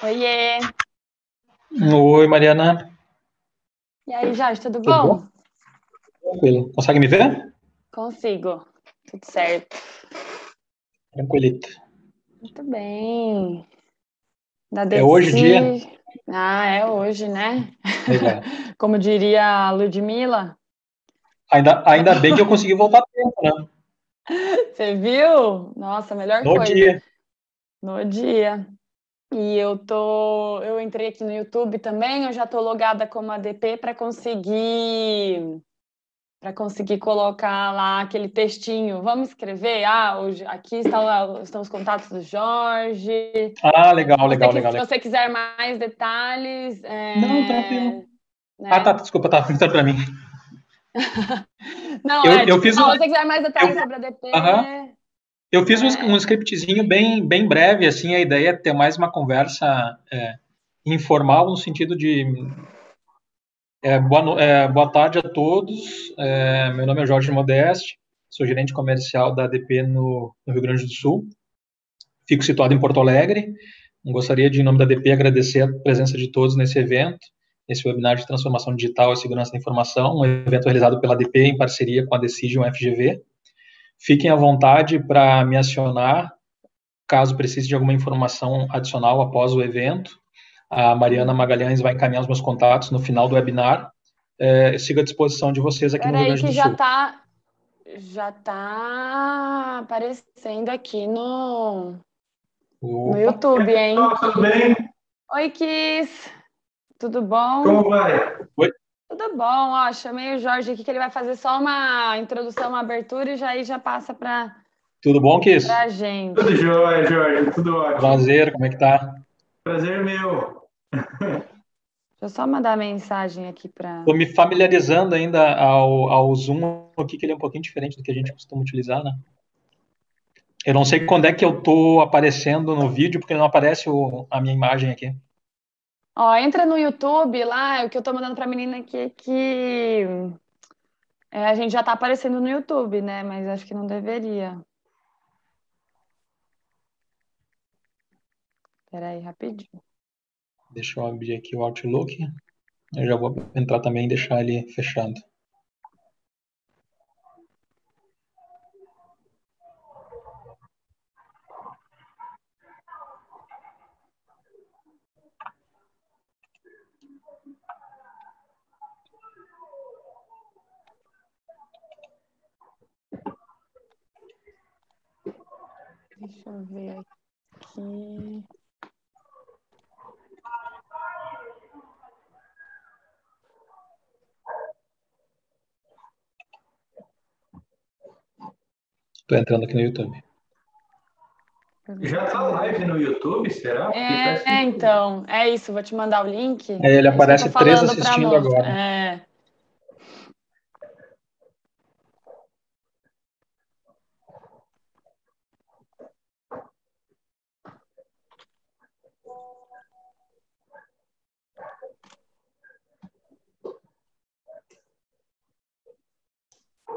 Oiê! Oi, Mariana. E aí, Jorge, tudo Tudo bom? bom? Tranquilo. Consegue me ver? Consigo. Tudo certo. Tranquilito. Muito bem. Da É hoje o dia? Desi. Ah, é hoje, né? Legal. Como diria a Ludmilla. Ainda bem que eu consegui voltar a tempo, né? Você viu? Nossa, a melhor No coisa. dia. No dia. E eu entrei aqui no YouTube também, eu já tô logada como ADP para conseguir colocar lá aquele textinho. Vamos escrever? Ah, hoje aqui estão os contatos do Jorge. Ah, legal, Se legal, legal, se legal. você quiser mais detalhes, Não, tranquilo. Ah, tá, né? desculpa, tá perguntando pra mim. Não, Eu tipo, fiz não, um, se você quiser mais eu, detalhes sobre a DP, aham. Eu fiz um né? scriptzinho bem breve, assim, a ideia é ter mais uma conversa informal no sentido de boa tarde a todos. Meu nome é Jorge Modeste, sou gerente comercial da ADP no Rio Grande do Sul. Fico situado em Porto Alegre. Gostaria de, em nome da ADP, agradecer a presença de todos nesse evento, esse webinar de transformação digital e segurança da informação, um evento realizado pela ADP em parceria com a Decision FGV. Fiquem à vontade para me acionar, caso precise de alguma informação adicional após o evento. A Mariana Magalhães vai encaminhar os meus contatos no final do webinar. Sigo à disposição de vocês aqui no Rio Peraí Grande que do Sul. já tá aparecendo aqui no Opa, YouTube, hein? Tudo bem? Oi, Kiss. Tudo bom? Como vai? oi, Tudo bom, ó, chamei o Jorge aqui que ele vai fazer só uma introdução, uma abertura e já passa para tudo bom, Kiss? a gente. Tudo jóia, Jorge, tudo ótimo. Prazer, como é que tá? Prazer meu. Deixa eu só mandar mensagem aqui para. Estou me familiarizando ainda ao Zoom aqui, que ele é um pouquinho diferente do que a gente costuma utilizar, né? Eu não sei quando é que eu estou aparecendo no vídeo, porque não aparece a minha imagem aqui. Ó, entra no YouTube lá, o que eu tô mandando pra menina aqui é que a gente já tá aparecendo no YouTube, né? Mas acho que não deveria. Peraí, rapidinho. Deixa eu abrir aqui o Outlook. Eu já vou entrar também e deixar ele fechado. Deixa eu ver aqui. Estou entrando aqui no YouTube. Já tá live no YouTube, será? Porque parece que... Então, é isso, vou te mandar o link. Aí ele É isso que eu tô aparece três falando pra assistindo moça. agora.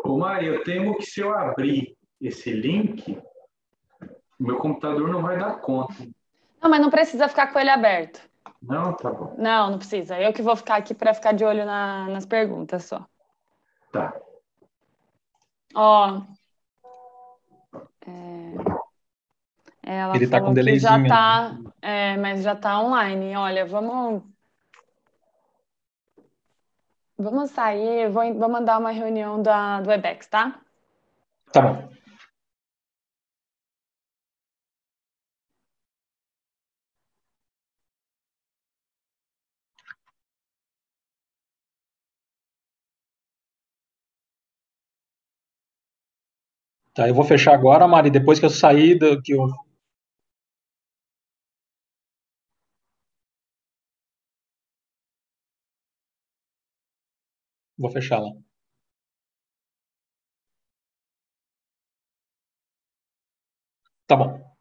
Ô, Mari, eu temo que se eu abrir esse link, o meu computador não vai dar conta. Não, mas não precisa ficar com ele aberto. Não, tá bom. Não, não precisa. Eu que vou ficar aqui para ficar de olho nas perguntas só. Tá. Ó, ela Ele está com falou que já delayzinho, né? tá, mas já tá online. Olha, vamos sair, vou mandar uma reunião do Webex, tá? Tá bom. Tá, eu vou fechar agora, Mari, depois que eu sair do que eu vou fechar lá. Tá bom.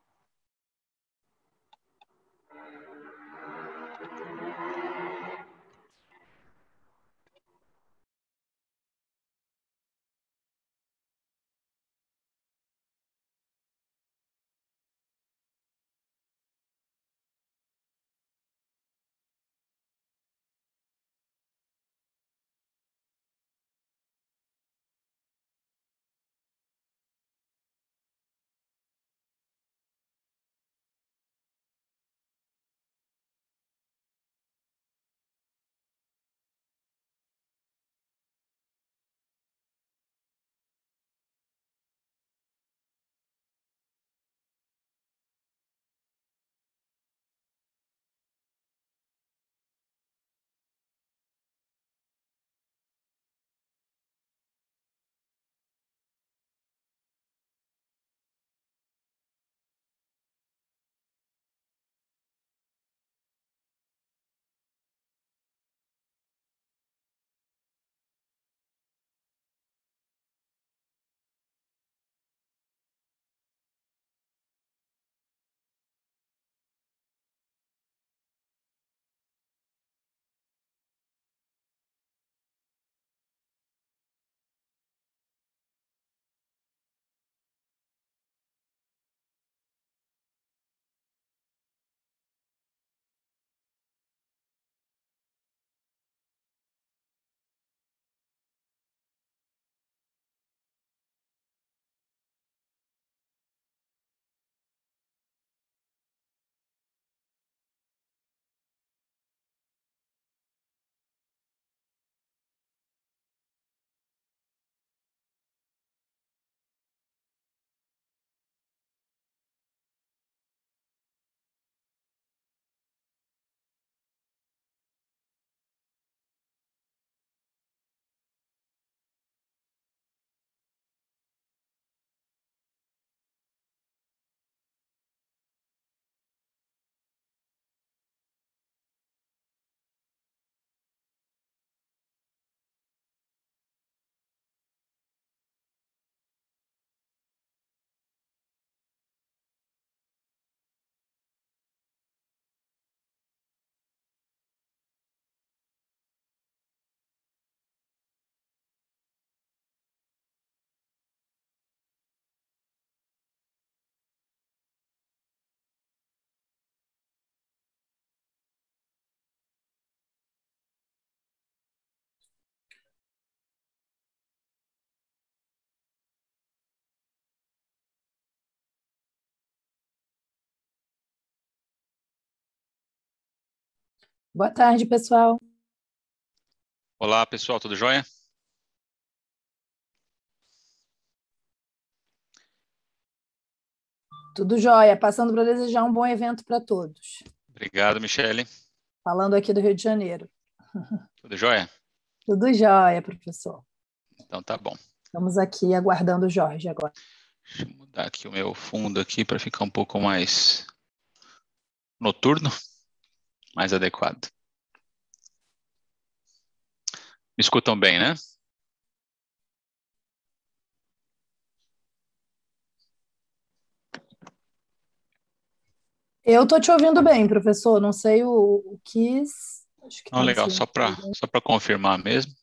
Boa tarde, pessoal. Olá, pessoal, tudo jóia? Tudo jóia. Passando para desejar um bom evento para todos. Obrigado, Michele. Falando aqui do Rio de Janeiro. Tudo jóia? Tudo jóia, professor. Então tá bom. Estamos aqui aguardando o Jorge agora. Deixa eu mudar aqui o meu fundo aqui para ficar um pouco mais noturno, mais adequado. Me escutam bem, né? Eu estou te ouvindo bem, professor. Não sei o que. Acho que Não, está no legal, silêncio. só para confirmar mesmo.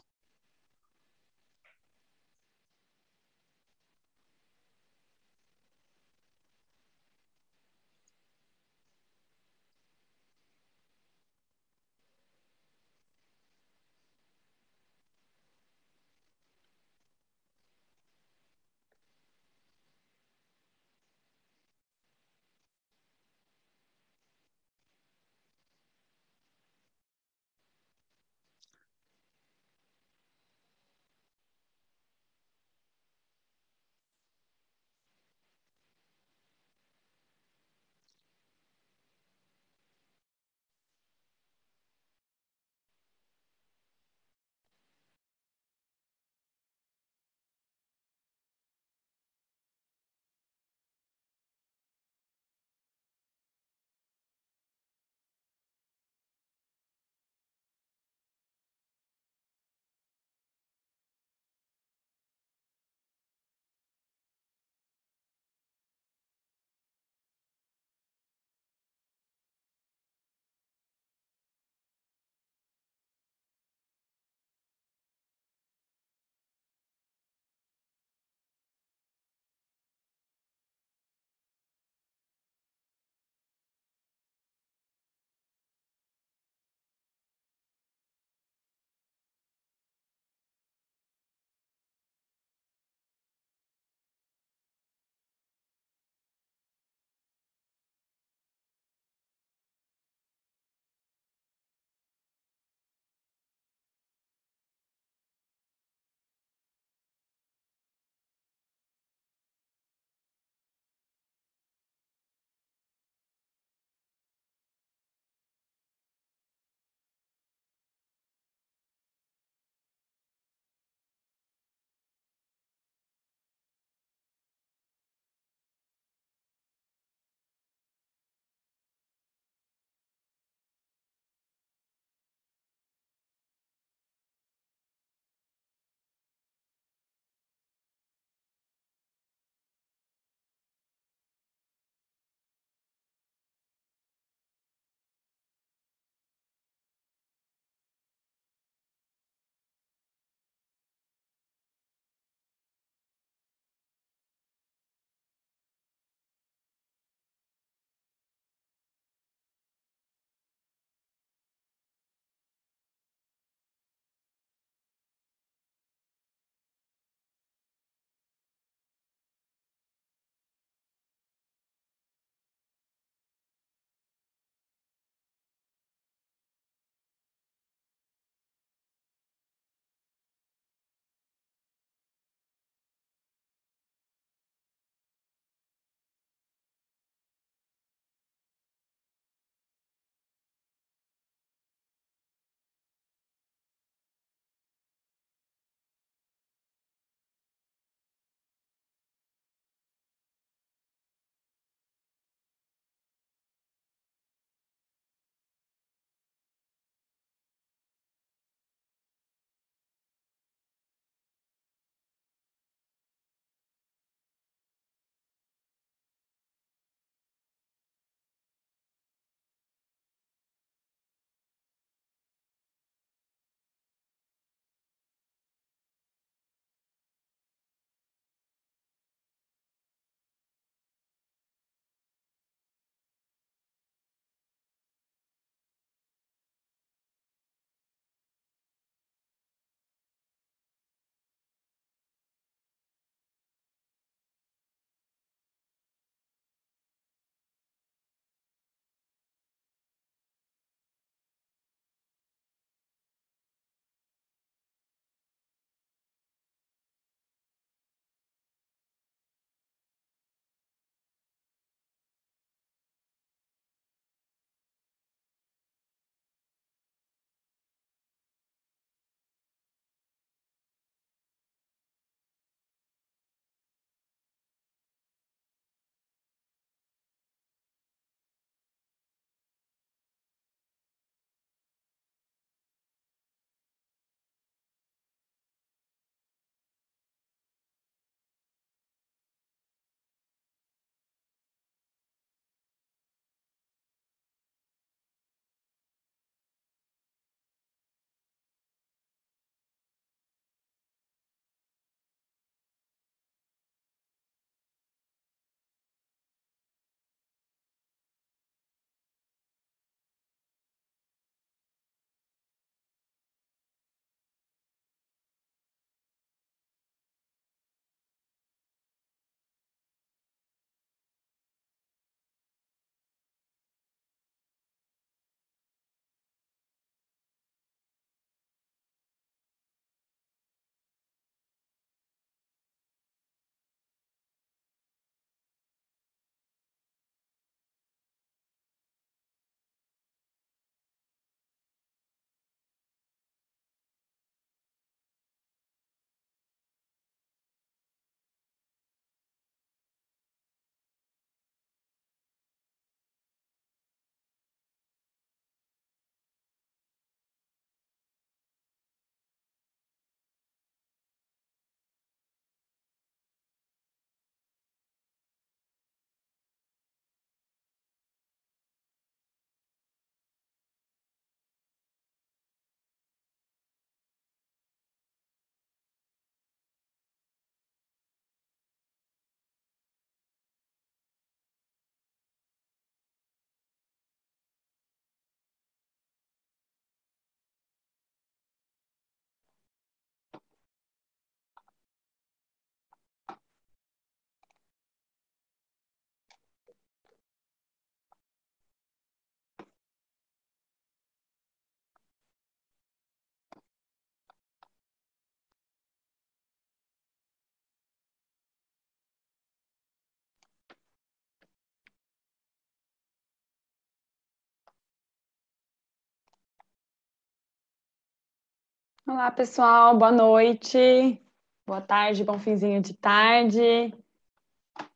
Olá, pessoal, boa noite, boa tarde, bom finzinho de tarde.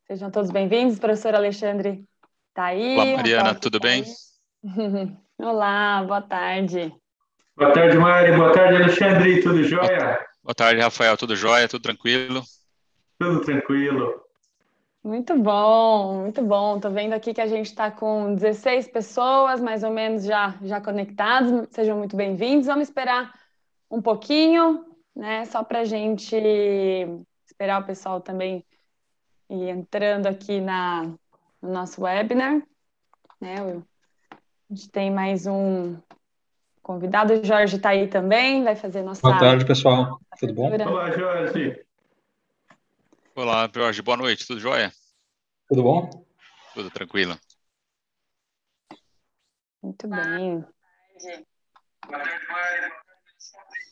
Sejam todos bem-vindos, professor Alexandre está aí. Olá, Mariana, Rafael tudo tá bem? aí. Olá, boa tarde. Boa tarde, Mari. Boa tarde, Alexandre. Tudo jóia? Boa tarde, Rafael, tudo jóia, tudo tranquilo? Tudo tranquilo. Muito bom, muito bom. Estou vendo aqui que a gente está com 16 pessoas, mais ou menos, já conectados. Sejam muito bem-vindos. Vamos esperar um pouquinho, né? Só para a gente esperar o pessoal também ir entrando aqui no nosso webinar, né? A gente tem mais um convidado, o Jorge está aí também, vai fazer nossa Boa tarde, pessoal. Tudo bom? abertura. Olá, Jorge. Olá, Jorge, boa noite, tudo jóia? Tudo bom? Tudo tranquilo. Muito bem. Boa tarde, Mari.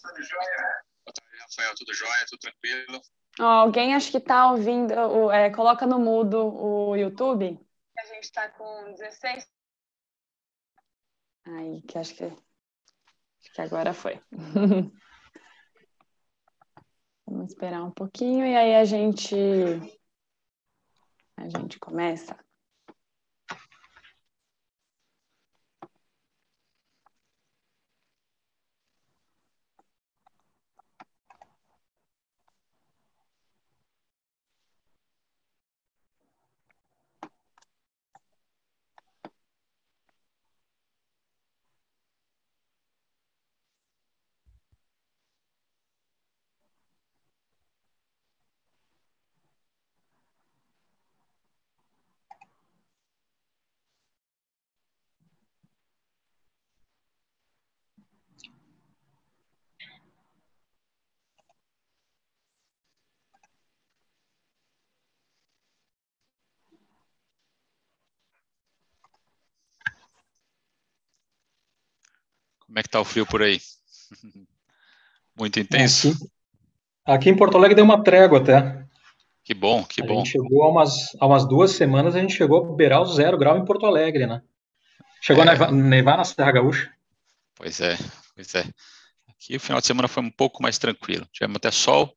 Tudo jóia? Boa tarde, Rafael, tudo jóia, tudo tranquilo? Ó, alguém acho que está ouvindo, coloca no mudo o YouTube. A gente está com 16. Aí, que acho que agora foi. Vamos esperar um pouquinho e aí a gente começa. Como é que tá o frio por aí? Muito intenso? Aqui em Porto Alegre deu uma trégua até. Que bom, que A bom. gente chegou há umas 2 semanas, a gente chegou a beirar o 0 grau em Porto Alegre, né? Chegou a nevar na Serra Gaúcha. Pois é, pois é. Aqui o final de semana foi um pouco mais tranquilo. Tivemos até sol,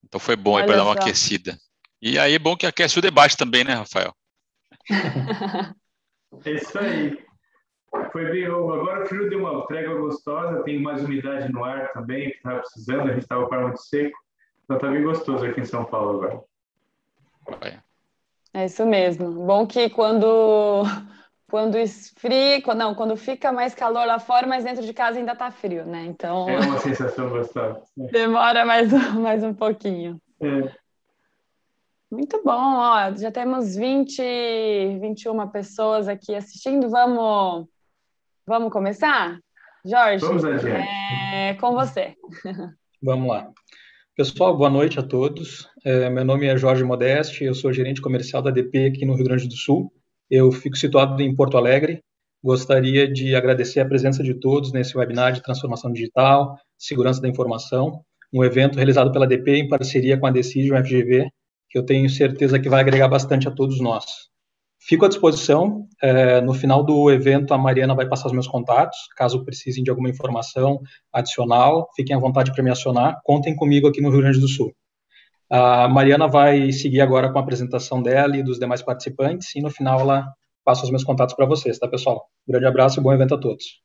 então foi bom aí para Olha dar uma só. aquecida. E aí é bom que aquece o debate também, né, Rafael? É isso aí. Foi bem, agora o frio deu uma trégua gostosa, tem mais umidade no ar também, que estava precisando, a gente estava com ar muito seco. Então tá bem gostoso aqui em São Paulo agora. Olha, É isso mesmo. Bom que quando esfria, quando fica mais calor lá fora, mas dentro de casa ainda tá frio, né? Então É uma sensação gostosa. demora mais um pouquinho. É. Muito bom, ó, já temos 21 pessoas aqui assistindo. Vamos começar? Jorge, Vamos adiante. é com você. Vamos lá. Pessoal, boa noite a todos. Meu nome é Jorge Modeste, eu sou gerente comercial da ADP aqui no Rio Grande do Sul. Eu fico situado em Porto Alegre. Gostaria de agradecer a presença de todos nesse webinar de transformação digital, segurança da informação, um evento realizado pela ADP em parceria com a Decision FGV, que eu tenho certeza que vai agregar bastante a todos nós. Fico à disposição. No final do evento, a Mariana vai passar os meus contatos. Caso precisem de alguma informação adicional, fiquem à vontade para me acionar. Contem comigo aqui no Rio Grande do Sul. A Mariana vai seguir agora com a apresentação dela e dos demais participantes, e no final ela passa os meus contatos para vocês, tá, pessoal? Grande abraço e bom evento a todos.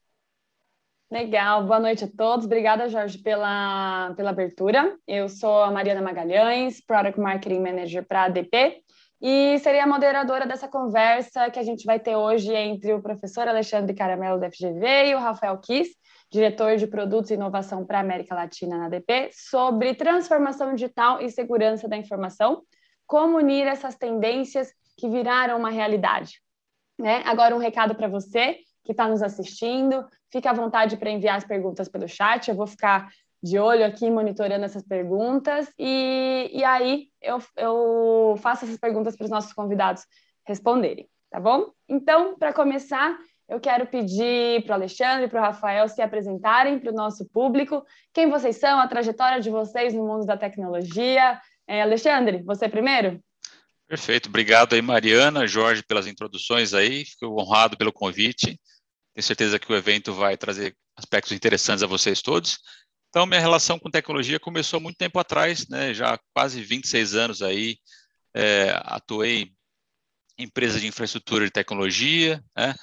Legal, boa noite a todos. Obrigada, Jorge, pela abertura. Eu sou a Mariana Magalhães, Product Marketing Manager para a ADP, e seria a moderadora dessa conversa que a gente vai ter hoje entre o professor Alexandre Caramelo, da FGV, e o Rafael Kiss, diretor de Produtos e Inovação para a América Latina na ADP, sobre transformação digital e segurança da informação, como unir essas tendências que viraram uma realidade. Né? Agora, um recado para você que está nos assistindo, fique à vontade para enviar as perguntas pelo chat, eu vou ficar de olho aqui monitorando essas perguntas e aí eu faço essas perguntas para os nossos convidados responderem, tá bom? Então, para começar, eu quero pedir para o Alexandre e para o Rafael se apresentarem para o nosso público, quem vocês são, a trajetória de vocês no mundo da tecnologia. Alexandre, você primeiro? Perfeito, obrigado aí, Mariana, Jorge, pelas introduções aí, fico honrado pelo convite. Tenho certeza que o evento vai trazer aspectos interessantes a vocês todos. Então, minha relação com tecnologia começou há muito tempo atrás, né? Já há quase 26 anos aí, atuei em empresas de infraestrutura de tecnologia, né?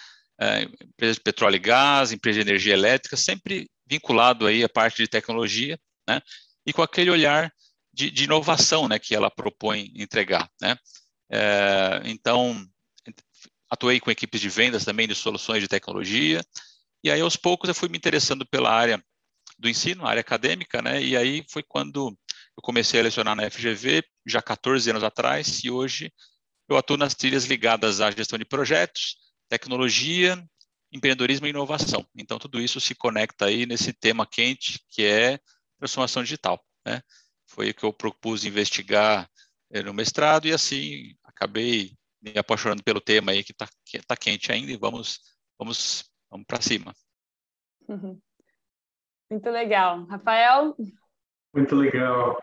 Empresas de petróleo e gás, empresas de energia elétrica, sempre vinculado aí à parte de tecnologia, né? E com aquele olhar de inovação, né? Que ela propõe entregar, né? Então, atuei com equipes de vendas também de soluções de tecnologia, e aí aos poucos eu fui me interessando pela área do ensino, a área acadêmica, né? E aí foi quando eu comecei a lecionar na FGV, já 14 anos atrás, e hoje eu atuo nas trilhas ligadas à gestão de projetos, tecnologia, empreendedorismo e inovação. Então, tudo isso se conecta aí nesse tema quente, que é transformação digital, né? Foi o que eu propus investigar no mestrado, e assim acabei me apaixonando pelo tema aí que tá quente ainda, e vamos para cima. Muito legal. Rafael? Muito legal.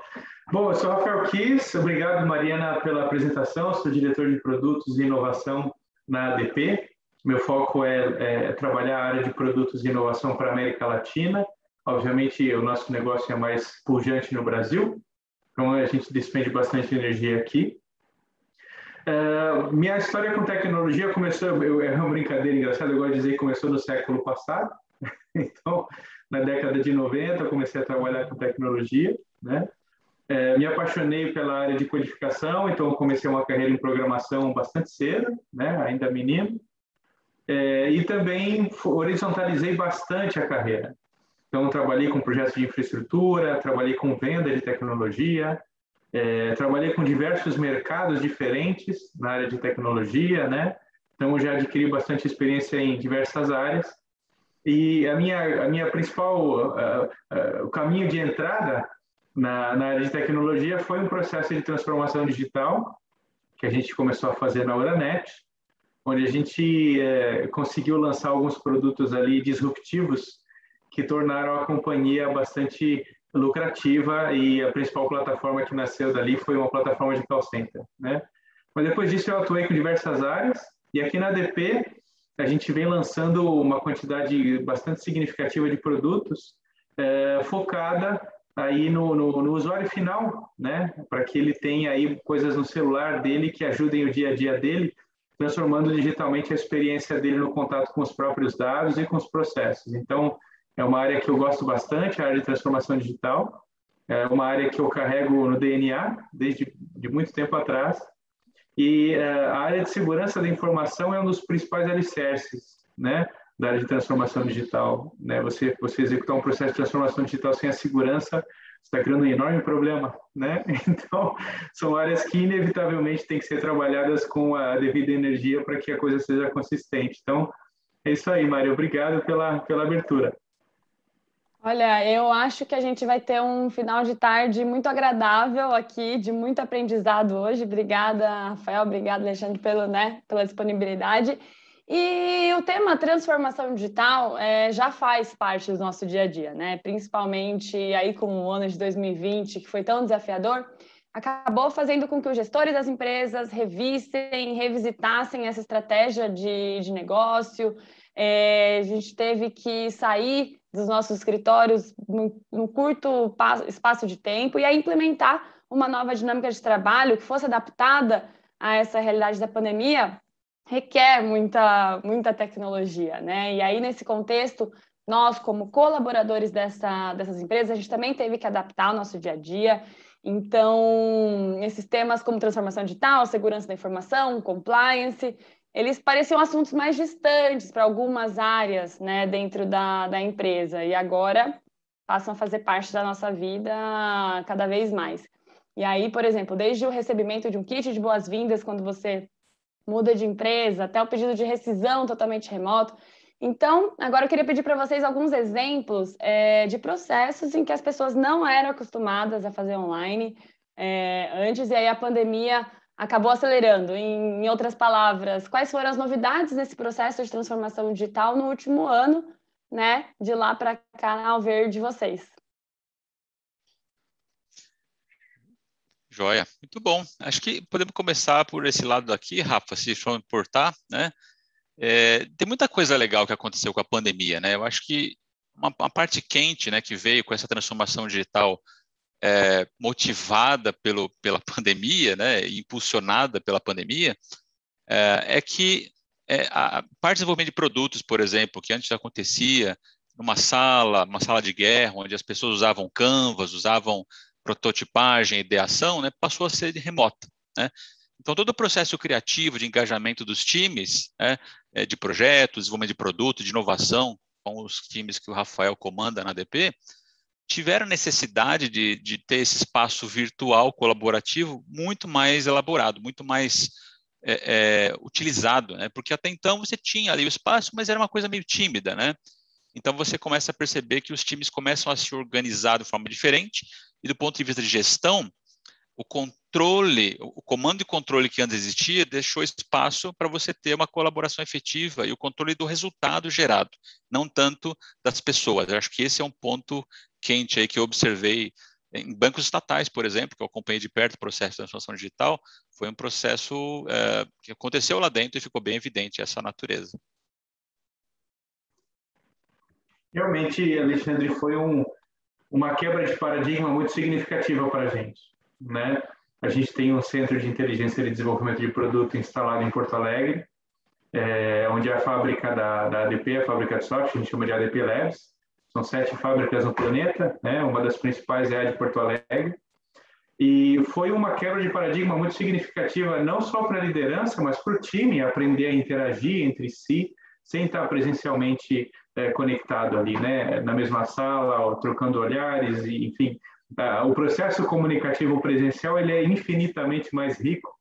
Bom, eu sou Rafael Kiss, obrigado, Mariana, pela apresentação. Sou diretor de produtos e inovação na ADP. Meu foco é trabalhar a área de produtos e inovação para a América Latina. Obviamente, o nosso negócio é mais pujante no Brasil, então a gente despende bastante energia aqui. Minha história com tecnologia começou, é uma brincadeira engraçada, eu gosto de dizer que começou no século passado. Então, na década de 90, eu comecei a trabalhar com tecnologia, né? Me apaixonei pela área de codificação, então eu comecei uma carreira em programação bastante cedo, né? Ainda menino. E também horizontalizei bastante a carreira. Então, trabalhei com projetos de infraestrutura, trabalhei com venda de tecnologia, trabalhei com diversos mercados diferentes na área de tecnologia, né? Então, eu já adquiri bastante experiência em diversas áreas. E a minha principal o caminho de entrada na área de tecnologia foi um processo de transformação digital que a gente começou a fazer na Oranet, onde a gente conseguiu lançar alguns produtos ali disruptivos que tornaram a companhia bastante lucrativa, e a principal plataforma que nasceu dali foi uma plataforma de call center, né? Mas depois disso eu atuei com diversas áreas, e aqui na ADP a gente vem lançando uma quantidade bastante significativa de produtos focada aí no usuário final, né? Para que ele tenha aí coisas no celular dele que ajudem o dia a dia dele, transformando digitalmente a experiência dele no contato com os próprios dados e com os processos. Então, é uma área que eu gosto bastante, a área de transformação digital. É uma área que eu carrego no DNA desde muito tempo atrás. E a área de segurança da informação é um dos principais alicerces, né, da área de transformação digital, né? Você executar um processo de transformação digital sem a segurança, está criando um enorme problema, né? Então, são áreas que inevitavelmente têm que ser trabalhadas com a devida energia para que a coisa seja consistente. Então, é isso aí, Mário. Obrigado pela abertura. Olha, eu acho que a gente vai ter um final de tarde muito agradável aqui, de muito aprendizado hoje. Obrigada, Rafael, obrigada, Alexandre, pela disponibilidade. E o tema transformação digital já faz parte do nosso dia a dia, né? Principalmente aí com o ano de 2020, que foi tão desafiador, acabou fazendo com que os gestores das empresas revisitassem essa estratégia de negócio. A gente teve que sair dos nossos escritórios num curto espaço de tempo e aí implementar uma nova dinâmica de trabalho que fosse adaptada a essa realidade da pandemia requer muita tecnologia, né? E aí, nesse contexto, nós, como colaboradores dessas empresas, a gente também teve que adaptar o nosso dia a dia. Então, esses temas como transformação digital, segurança da informação, compliance, eles pareciam assuntos mais distantes para algumas áreas, né, dentro da empresa, e agora passam a fazer parte da nossa vida cada vez mais. E aí, por exemplo, desde o recebimento de um kit de boas-vindas quando você muda de empresa, até o pedido de rescisão totalmente remoto. Então, agora eu queria pedir para vocês alguns exemplos de processos em que as pessoas não eram acostumadas a fazer online antes, e aí a pandemia acabou acelerando. Em outras palavras, quais foram as novidades nesse processo de transformação digital no último ano, né, de lá para cá, ao ver de vocês? Joia, muito bom. Acho que podemos começar por esse lado aqui, Rafa, se for importar, né? Tem muita coisa legal que aconteceu com a pandemia, né? Eu acho que uma parte quente, né, que veio com essa transformação digital motivada pela pandemia, né, impulsionada pela pandemia, é que a parte de desenvolvimento de produtos, por exemplo, que antes acontecia numa uma sala de guerra, onde as pessoas usavam Canvas, usavam prototipagem, ideação, né, passou a ser remota, né? Então, todo o processo criativo de engajamento dos times, né, de projetos, desenvolvimento de produto, de inovação, com os times que o Rafael comanda na ADP, tiveram necessidade de ter esse espaço virtual colaborativo muito mais elaborado, muito mais utilizado, né? Porque até então você tinha ali o espaço, mas era uma coisa meio tímida, né? Então você começa a perceber que os times começam a se organizar de forma diferente e do ponto de vista de gestão, o comando e controle que antes existia deixou espaço para você ter uma colaboração efetiva e o controle do resultado gerado, não tanto das pessoas. Eu acho que esse é um ponto quente aí que eu observei em bancos estatais, por exemplo, que eu acompanhei de perto o processo de transformação digital. Foi um processo que aconteceu lá dentro e ficou bem evidente essa natureza. Realmente, Alexandre, foi uma quebra de paradigma muito significativa para a gente, né? A gente tem um centro de inteligência e desenvolvimento de produto instalado em Porto Alegre, onde é a fábrica da ADP, a fábrica de software, a gente chama de ADP Labs. São 7 fábricas no planeta, né? Uma das principais é a de Porto Alegre. E foi uma quebra de paradigma muito significativa, não só para a liderança, mas para o time aprender a interagir entre si, sem estar presencialmente conectado ali, né? Na mesma sala, ou trocando olhares, e, enfim. O processo comunicativo presencial ele é infinitamente mais rico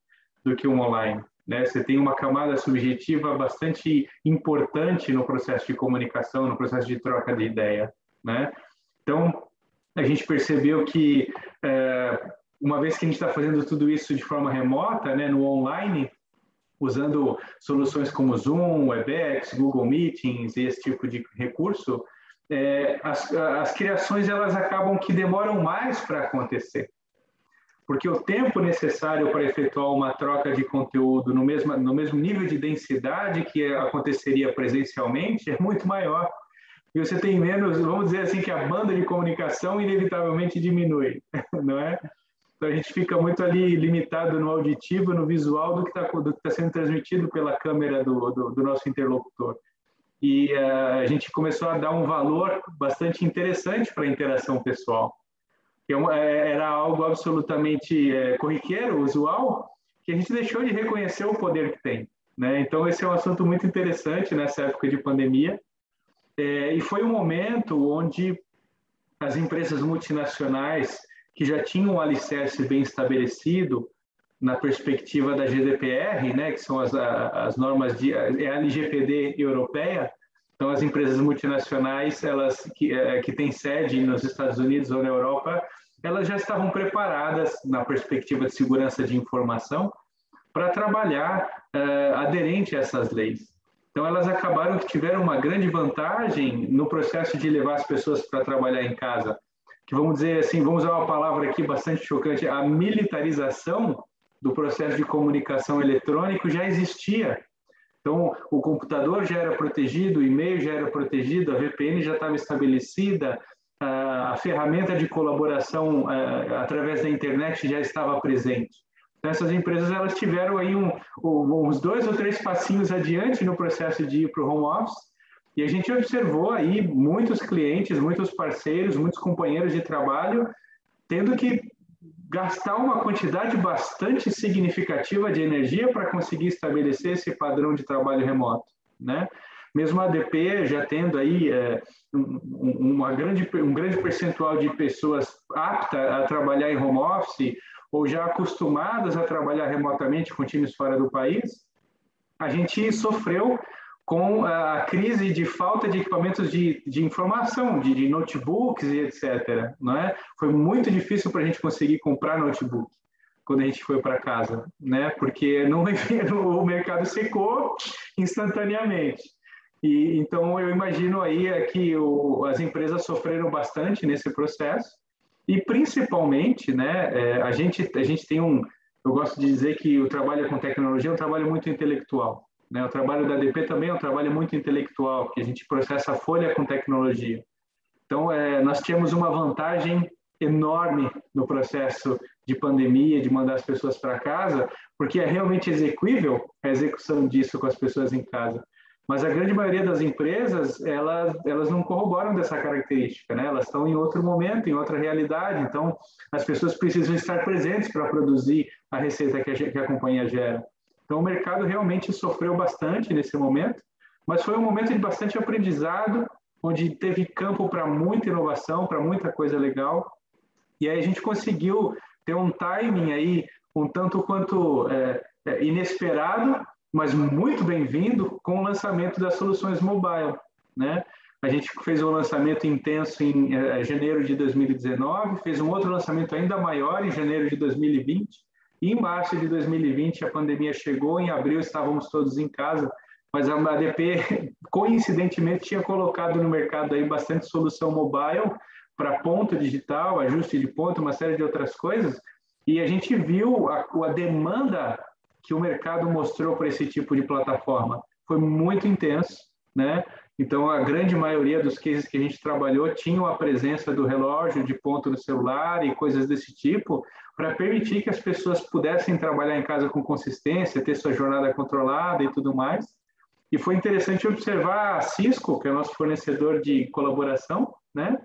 do que o online, né? Você tem uma camada subjetiva bastante importante no processo de comunicação, no processo de troca de ideia, né? Então, a gente percebeu que, uma vez que a gente está fazendo tudo isso de forma remota, né, no online, usando soluções como Zoom, Webex, Google Meetings e esse tipo de recurso, as criações elas acabam que demoram mais para acontecer, porque o tempo necessário para efetuar uma troca de conteúdo no mesmo nível de densidade que aconteceria presencialmente é muito maior. E você tem menos, vamos dizer assim, que a banda de comunicação inevitavelmente diminui, não é? Então a gente fica muito ali limitado no auditivo, no visual do que está sendo transmitido pela câmera do nosso interlocutor. E a gente começou a dar um valor bastante interessante para a interação pessoal. Era algo absolutamente corriqueiro, usual, que a gente deixou de reconhecer o poder que tem, né? Então, esse é um assunto muito interessante nessa época de pandemia. E foi um momento onde as empresas multinacionais, que já tinham um alicerce bem estabelecido na perspectiva da GDPR, né, que são as normas a LGPD europeia. Então, as empresas multinacionais, elas que têm sede nos Estados Unidos ou na Europa, elas já estavam preparadas na perspectiva de segurança de informação para trabalhar aderente a essas leis. Então, elas acabaram que tiveram uma grande vantagem no processo de levar as pessoas para trabalhar em casa, que vamos dizer assim, vamos usar uma palavra aqui bastante chocante, a militarização do processo de comunicação eletrônico já existia. Então, o computador já era protegido, o e-mail já era protegido, a VPN já estava estabelecida, a ferramenta de colaboração através da internet já estava presente. Então, essas empresas elas tiveram aí uns 2 ou 3 passinhos adiante no processo de ir para o home office, e a gente observou aí muitos clientes, muitos parceiros, muitos companheiros de trabalho tendo que gastar uma quantidade bastante significativa de energia para conseguir estabelecer esse padrão de trabalho remoto, né? Mesmo a ADP já tendo aí um grande percentual de pessoas aptas a trabalhar em home office ou já acostumadas a trabalhar remotamente com times fora do país, a gente sofreu com a crise de falta de equipamentos de informação, de notebooks e etc. Não é? Foi muito difícil para a gente conseguir comprar notebook quando a gente foi para casa, né? Porque o mercado secou instantaneamente. E então eu imagino aí que as empresas sofreram bastante nesse processo e principalmente, né? A gente tem eu gosto de dizer que o trabalho com tecnologia é um trabalho muito intelectual. O trabalho da ADP também é um trabalho muito intelectual, porque a gente processa a folha com tecnologia. Então, nós tínhamos uma vantagem enorme no processo de pandemia, de mandar as pessoas para casa, porque é realmente execuível a execução disso com as pessoas em casa. Mas a grande maioria das empresas, elas não corroboram dessa característica, né? Elas estão em outro momento, em outra realidade, então as pessoas precisam estar presentes para produzir a receita que a companhia gera. Então o mercado realmente sofreu bastante nesse momento, mas foi um momento de bastante aprendizado, onde teve campo para muita inovação, para muita coisa legal, e aí a gente conseguiu ter um timing aí um tanto quanto inesperado, mas muito bem-vindo com o lançamento das soluções mobile, né? A gente fez um lançamento intenso em janeiro de 2019, fez um outro lançamento ainda maior em janeiro de 2020, e em março de 2020 a pandemia chegou, em abril estávamos todos em casa, mas a ADP, coincidentemente, tinha colocado no mercado aí bastante solução mobile para ponto digital, ajuste de ponto, uma série de outras coisas, e a gente viu a demanda que o mercado mostrou para esse tipo de plataforma. Foi muito intenso, né? Então, a grande maioria dos cases que a gente trabalhou tinham a presença do relógio de ponto no celular e coisas desse tipo, para permitir que as pessoas pudessem trabalhar em casa com consistência, ter sua jornada controlada e tudo mais. E foi interessante observar a Cisco, que é o nosso fornecedor de colaboração, né?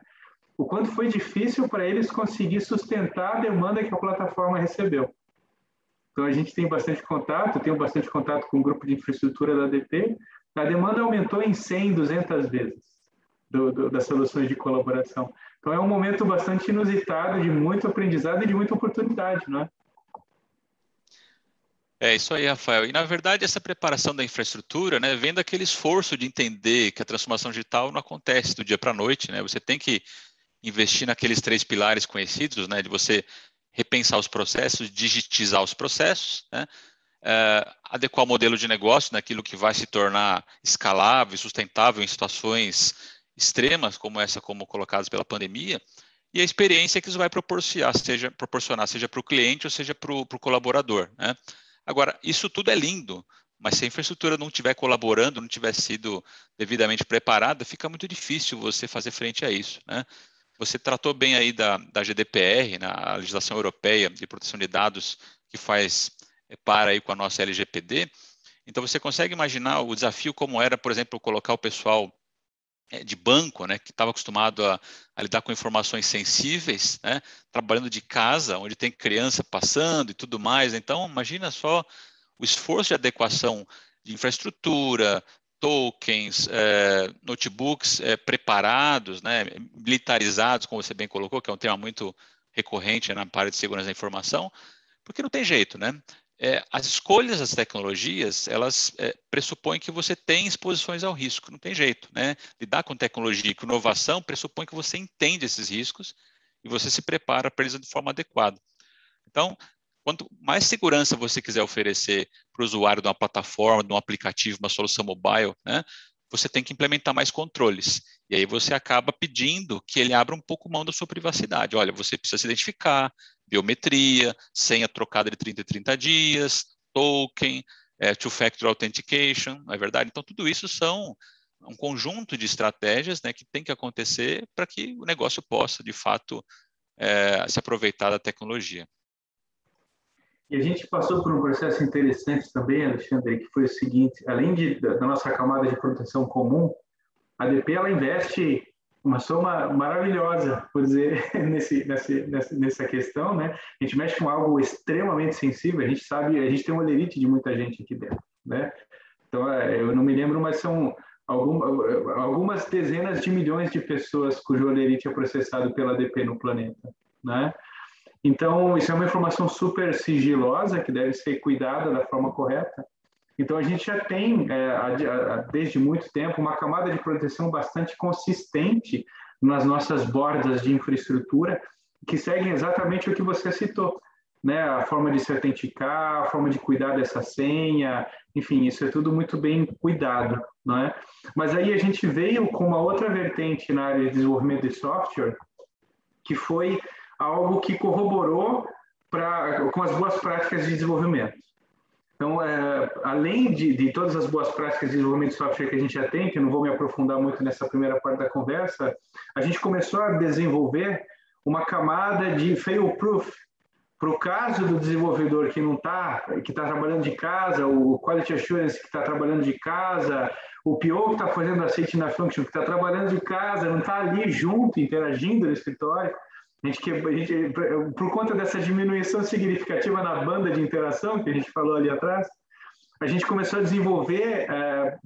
O quanto foi difícil para eles conseguir sustentar a demanda que a plataforma recebeu. Então, a gente tem bastante contato, eu tenho bastante contato com o grupo de infraestrutura da ADP. A demanda aumentou em 100, 200 vezes das soluções de colaboração. Então, é um momento bastante inusitado, de muito aprendizado e de muita oportunidade, né? É isso aí, Rafael. E, na verdade, essa preparação da infraestrutura, né, vem daquele esforço de entender que a transformação digital não acontece do dia para a noite, né? Você tem que investir naqueles 3 pilares conhecidos, né, de você repensar os processos, digitizar os processos, né, adequar o modelo de negócio naquilo que vai se tornar escalável e sustentável em situações extremas, como essa, como colocadas pela pandemia, e a experiência que isso vai proporcionar, seja para o cliente ou seja para o colaborador, né? Agora, isso tudo é lindo, mas se a infraestrutura não estiver colaborando, não tiver sido devidamente preparada, fica muito difícil você fazer frente a isso, né? Você tratou bem aí da GDPR, na legislação europeia de proteção de dados, que faz para aí com a nossa LGPD. Então, você consegue imaginar o desafio como era, por exemplo, colocar o pessoal de banco, né, que estava acostumado a lidar com informações sensíveis, né, trabalhando de casa, onde tem criança passando e tudo mais. Então, imagina só o esforço de adequação de infraestrutura, tokens, notebooks preparados, né, militarizados, como você bem colocou, que é um tema muito recorrente na área de segurança da informação, porque não tem jeito, né? As escolhas das tecnologias, elas pressupõem que você tem exposições ao risco, não tem jeito, né? Lidar com tecnologia e com inovação pressupõe que você entende esses riscos e você se prepara para eles de forma adequada. Então, quanto mais segurança você quiser oferecer para o usuário de uma plataforma, de um aplicativo, uma solução mobile, né, você tem que implementar mais controles. E aí você acaba pedindo que ele abra um pouco mão da sua privacidade. Olha, você precisa se identificar, biometria, senha trocada de 30 em 30 dias, token, two-factor authentication, não é verdade? Então, tudo isso são um conjunto de estratégias, né, que tem que acontecer para que o negócio possa, de fato, se aproveitar da tecnologia. E a gente passou por um processo interessante também, Alexandre, que foi o seguinte: além da nossa camada de proteção comum, a ADP ela investe uma soma maravilhosa, por dizer, nessa questão, né? A gente mexe com algo extremamente sensível, a gente sabe, a gente tem uma olerite de muita gente aqui dentro, né? Então, eu não me lembro, mas são algumas dezenas de milhões de pessoas cujo olerite é processado pela ADP no planeta, né? Então, isso é uma informação super sigilosa que deve ser cuidada da forma correta. Então, a gente já tem, desde muito tempo, uma camada de proteção bastante consistente nas nossas bordas de infraestrutura, que seguem exatamente o que você citou, né? A forma de se autenticar, a forma de cuidar dessa senha, enfim, isso é tudo muito bem cuidado, não é? Mas aí a gente veio com uma outra vertente na área de desenvolvimento de software, que foi algo que corroborou com as boas práticas de desenvolvimento. Então, além de todas as boas práticas de desenvolvimento de software que a gente já tem, que eu não vou me aprofundar muito nessa primeira parte da conversa, a gente começou a desenvolver uma camada de fail-proof para o caso do desenvolvedor que não está, que está trabalhando de casa, o Quality Assurance que está trabalhando de casa, o PO que está fazendo a Safety na Function que está trabalhando de casa, não está ali junto, interagindo no escritório. Por conta dessa diminuição significativa na banda de interação que a gente falou ali atrás, a gente começou a desenvolver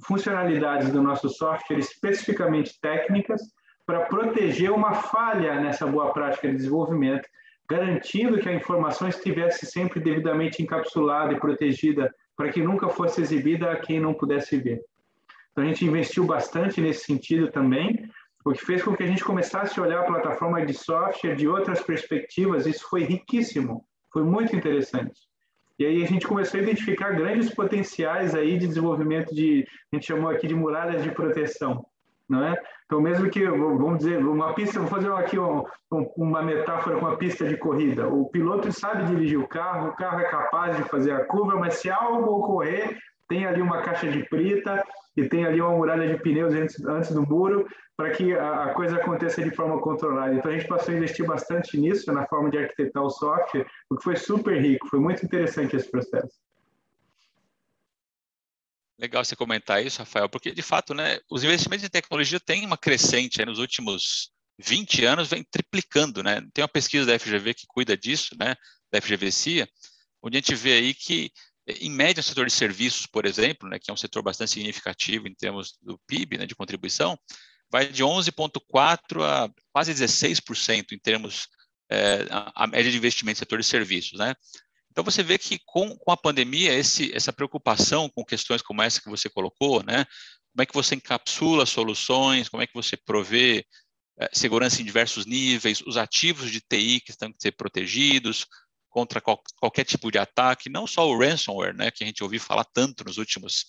funcionalidades do nosso software especificamente técnicas para proteger uma falha nessa boa prática de desenvolvimento, garantindo que a informação estivesse sempre devidamente encapsulada e protegida para que nunca fosse exibida a quem não pudesse ver. Então, a gente investiu bastante nesse sentido também, o que fez com que a gente começasse a olhar a plataforma de software de outras perspectivas. Isso foi riquíssimo, foi muito interessante. E aí a gente começou a identificar grandes potenciais aí de desenvolvimento a gente chamou aqui de muralhas de proteção, não é? Então, mesmo que, vamos dizer, uma pista, vou fazer aqui uma metáfora com a pista de corrida. O piloto sabe dirigir o carro é capaz de fazer a curva, mas se algo ocorrer, tem ali uma caixa de brita e tem ali uma muralha de pneus antes do muro para que a coisa aconteça de forma controlada. Então, a gente passou a investir bastante nisso, na forma de arquitetar o software, o que foi super rico, foi muito interessante esse processo. Legal você comentar isso, Rafael, porque, de fato, né, os investimentos em tecnologia têm uma crescente nos últimos 20 anos, vem triplicando, né? Tem uma pesquisa da FGV que cuida disso, né, da FGV-CIA, onde a gente vê aí que, em média, o setor de serviços, por exemplo, né, que é um setor bastante significativo em termos do PIB, né, de contribuição, vai de 11,4% a quase 16% em termos a média de investimento no setor de serviços, né? Então, você vê que com a pandemia, essa preocupação com questões como essa que você colocou, né? Como é que você encapsula soluções, como é que você provê segurança em diversos níveis, os ativos de TI que têm que ser protegidos contra qualquer tipo de ataque, não só o ransomware, né? Que a gente ouviu falar tanto nos últimos...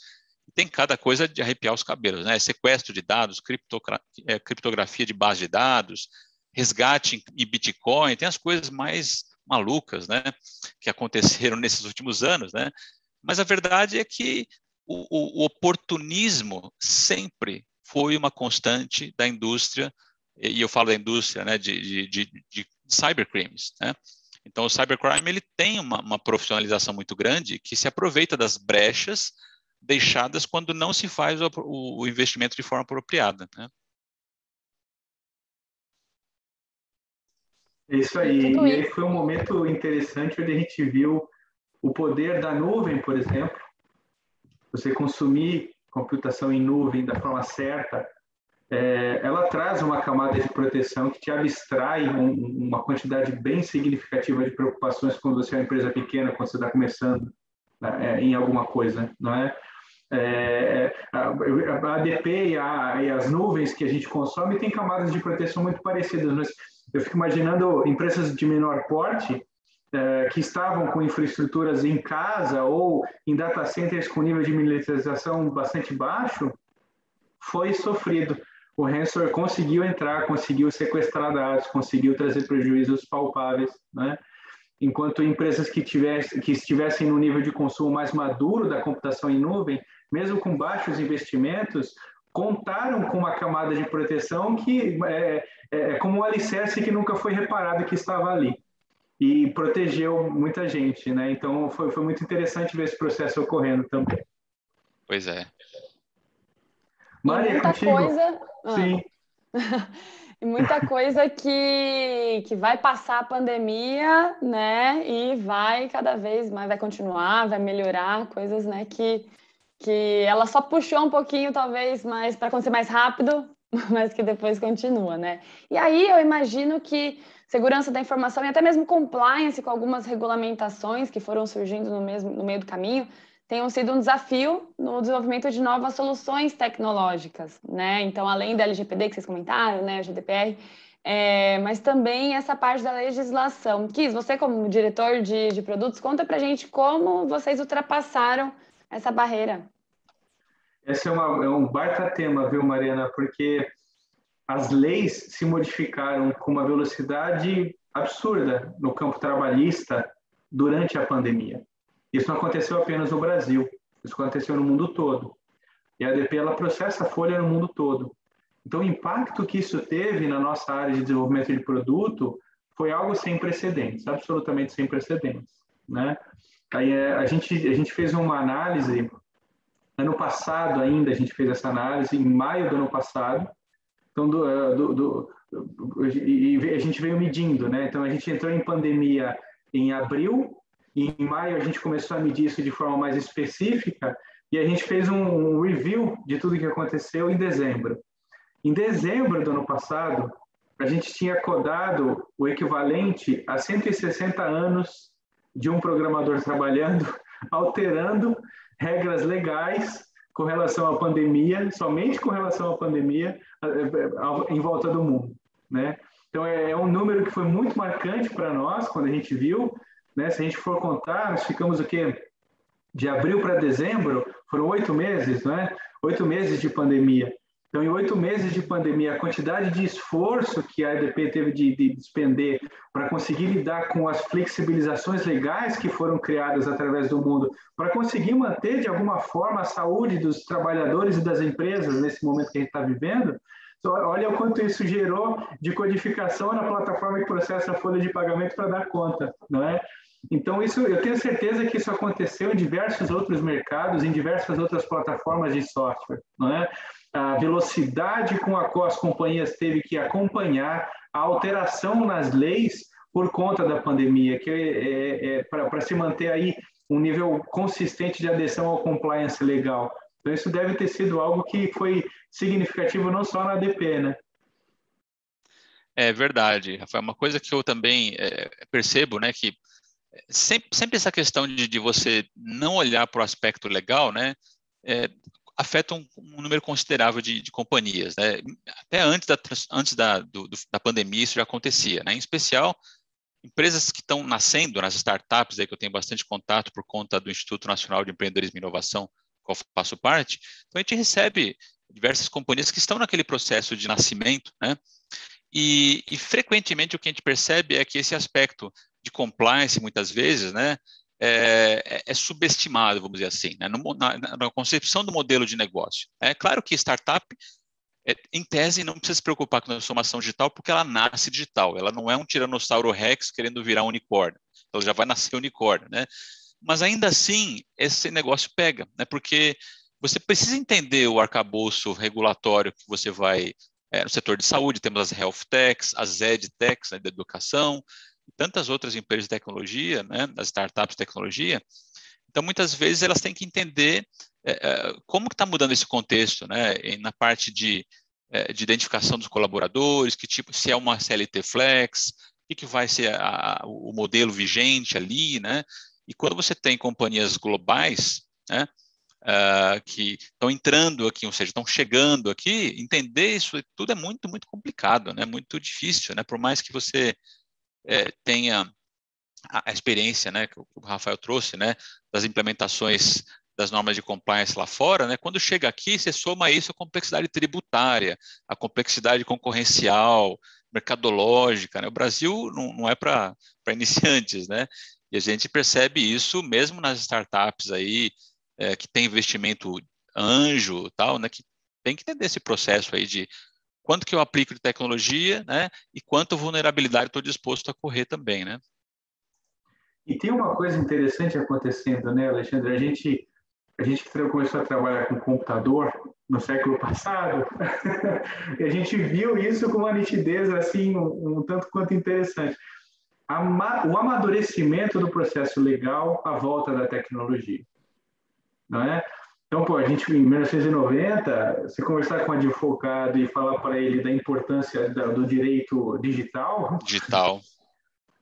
Tem cada coisa de arrepiar os cabelos, né? Sequestro de dados, criptografia de base de dados, resgate em Bitcoin, tem as coisas mais malucas, né, que aconteceram nesses últimos anos, né? Mas a verdade é que o oportunismo sempre foi uma constante da indústria, e eu falo da indústria, né, de cybercrimes, né? Então, o cybercrime ele tem uma profissionalização muito grande que se aproveita das brechas deixadas quando não se faz o investimento de forma apropriada, né? É isso aí. E aí foi um momento interessante onde a gente viu o poder da nuvem, por exemplo. Você consumir computação em nuvem da forma certa, ela traz uma camada de proteção que te abstrai uma quantidade bem significativa de preocupações quando você é uma empresa pequena, quando você está começando em alguma coisa, não é? A ADP e as nuvens que a gente consome têm camadas de proteção muito parecidas, mas eu fico imaginando empresas de menor porte que estavam com infraestruturas em casa ou em data centers com nível de militarização bastante baixo, foi sofrido. O ransomware conseguiu entrar, conseguiu sequestrar dados, conseguiu trazer prejuízos palpáveis, né? Enquanto empresas que estivessem no nível de consumo mais maduro da computação em nuvem, mesmo com baixos investimentos, contaram com uma camada de proteção que é como um alicerce que nunca foi reparado que estava ali. E protegeu muita gente, né? Então, foi muito interessante ver esse processo ocorrendo também. Pois é. Maria, muita contigo? Coisa... Sim. E muita coisa que vai passar a pandemia, né? E vai cada vez mais, vai continuar, vai melhorar, coisas, né? Que ela só puxou um pouquinho, talvez, mais para acontecer mais rápido, mas que depois continua, né? E aí eu imagino que segurança da informação e até mesmo compliance com algumas regulamentações que foram surgindo no meio do caminho tenham sido um desafio no desenvolvimento de novas soluções tecnológicas, né? Então, além da LGPD que vocês comentaram, né, a GDPR, mas também essa parte da legislação. Kis, você como diretor de produtos, conta pra gente como vocês ultrapassaram essa barreira. Esse é um baita tema, viu, Mariana? Porque as leis se modificaram com uma velocidade absurda no campo trabalhista durante a pandemia. Isso não aconteceu apenas no Brasil, isso aconteceu no mundo todo. E a ADP, ela processa folha no mundo todo. Então, o impacto que isso teve na nossa área de desenvolvimento de produto foi algo sem precedentes, absolutamente sem precedentes, né? Aí, a gente fez uma análise, ano passado ainda a gente fez essa análise, em maio do ano passado, então, e a gente veio medindo, né? Então, a gente entrou em pandemia em abril, e em maio a gente começou a medir isso de forma mais específica, e a gente fez um review de tudo que aconteceu em dezembro. Em dezembro do ano passado, a gente tinha codado o equivalente a 160 anos de um programador trabalhando, alterando regras legais com relação à pandemia, somente com relação à pandemia, em volta do mundo, né? Então, é um número que foi muito marcante para nós, quando a gente viu, né? Se a gente for contar, nós ficamos o quê? De abril para dezembro, foram 8 meses, né? 8 meses de pandemia. Então, em 8 meses de pandemia, a quantidade de esforço que a ADP teve de despender para conseguir lidar com as flexibilizações legais que foram criadas através do mundo, para conseguir manter, de alguma forma, a saúde dos trabalhadores e das empresas nesse momento que a gente está vivendo, olha o quanto isso gerou de codificação na plataforma que processa a folha de pagamento para dar conta, não é? Então, isso, eu tenho certeza que isso aconteceu em diversos outros mercados, em diversas outras plataformas de software, não é? A velocidade com a qual as companhias teve que acompanhar a alteração nas leis por conta da pandemia, que para se manter aí um nível consistente de adesão ao compliance legal. Então, isso deve ter sido algo que foi significativo não só na ADP, né? É verdade, Rafael. Uma coisa que eu também percebo, né, que sempre essa questão de você não olhar para o aspecto legal, né, afeta um número considerável de companhias, né? Até antes da pandemia isso já acontecia, né? Em especial, empresas que estão nascendo, nas startups, aí que eu tenho bastante contato por conta do Instituto Nacional de Empreendedorismo e Inovação, qual eu faço parte, então a gente recebe diversas companhias que estão naquele processo de nascimento, né? E frequentemente o que a gente percebe é que esse aspecto de compliance, muitas vezes, né, é subestimado, vamos dizer assim, né, na concepção do modelo de negócio. É claro que startup, em tese, não precisa se preocupar com a transformação digital, porque ela nasce digital, ela não é um tiranossauro rex querendo virar um unicórnio, ela já vai nascer unicórnio, né? Mas ainda assim, esse negócio pega, né, porque você precisa entender o arcabouço regulatório que você vai, no setor de saúde, temos as health techs, as edtechs, né, da educação, e tantas outras empresas de tecnologia, né, as startups de tecnologia. Então, muitas vezes, elas têm que entender como que está mudando esse contexto, né, na parte de identificação dos colaboradores, que tipo, se é uma CLT flex, o que vai ser o modelo vigente ali, né? E quando você tem companhias globais, né, que estão entrando aqui, ou seja, estão chegando aqui, entender isso tudo é muito, muito complicado, né? Muito difícil, né? Por mais que você tenha a experiência, né, que o Rafael trouxe, né, das implementações das normas de compliance lá fora, né, quando chega aqui, você soma isso à complexidade tributária, a complexidade concorrencial, mercadológica, né? O Brasil não é para iniciantes, né? E a gente percebe isso mesmo nas startups aí, que tem investimento anjo, tal, né, que tem que entender esse processo aí de quanto que eu aplico de tecnologia, né, e quanto vulnerabilidade estou disposto a correr também, né? E tem uma coisa interessante acontecendo, né, Alexandre? A gente começou a trabalhar com computador no século passado, e a gente viu isso com uma nitidez assim um tanto quanto interessante. O amadurecimento do processo legal à volta da tecnologia, não é? Então, pô, a gente em 1990, se conversar com um advogado e falar para ele da importância do direito digital,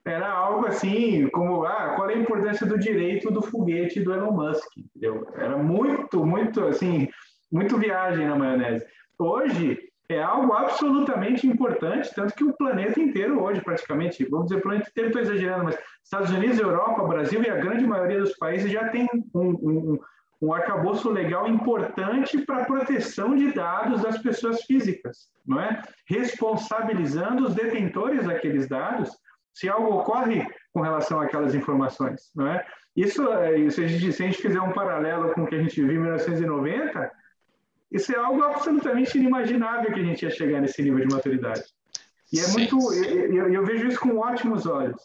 era algo assim, como, qual é a importância do direito do foguete do Elon Musk, entendeu? Era muito, muito, assim, muito viagem na maionese. Hoje, é algo absolutamente importante, tanto que o planeta inteiro hoje, praticamente, vamos dizer, o planeta inteiro, estou exagerando, mas Estados Unidos, Europa, Brasil e a grande maioria dos países já tem um arcabouço legal importante para a proteção de dados das pessoas físicas, não é? Responsabilizando os detentores daqueles dados se algo ocorre com relação àquelas informações, não é? Isso, se a gente fizer um paralelo com o que a gente viu em 1990, isso é algo absolutamente inimaginável que a gente ia chegar nesse nível de maturidade. E é Sim. muito, eu vejo isso com ótimos olhos.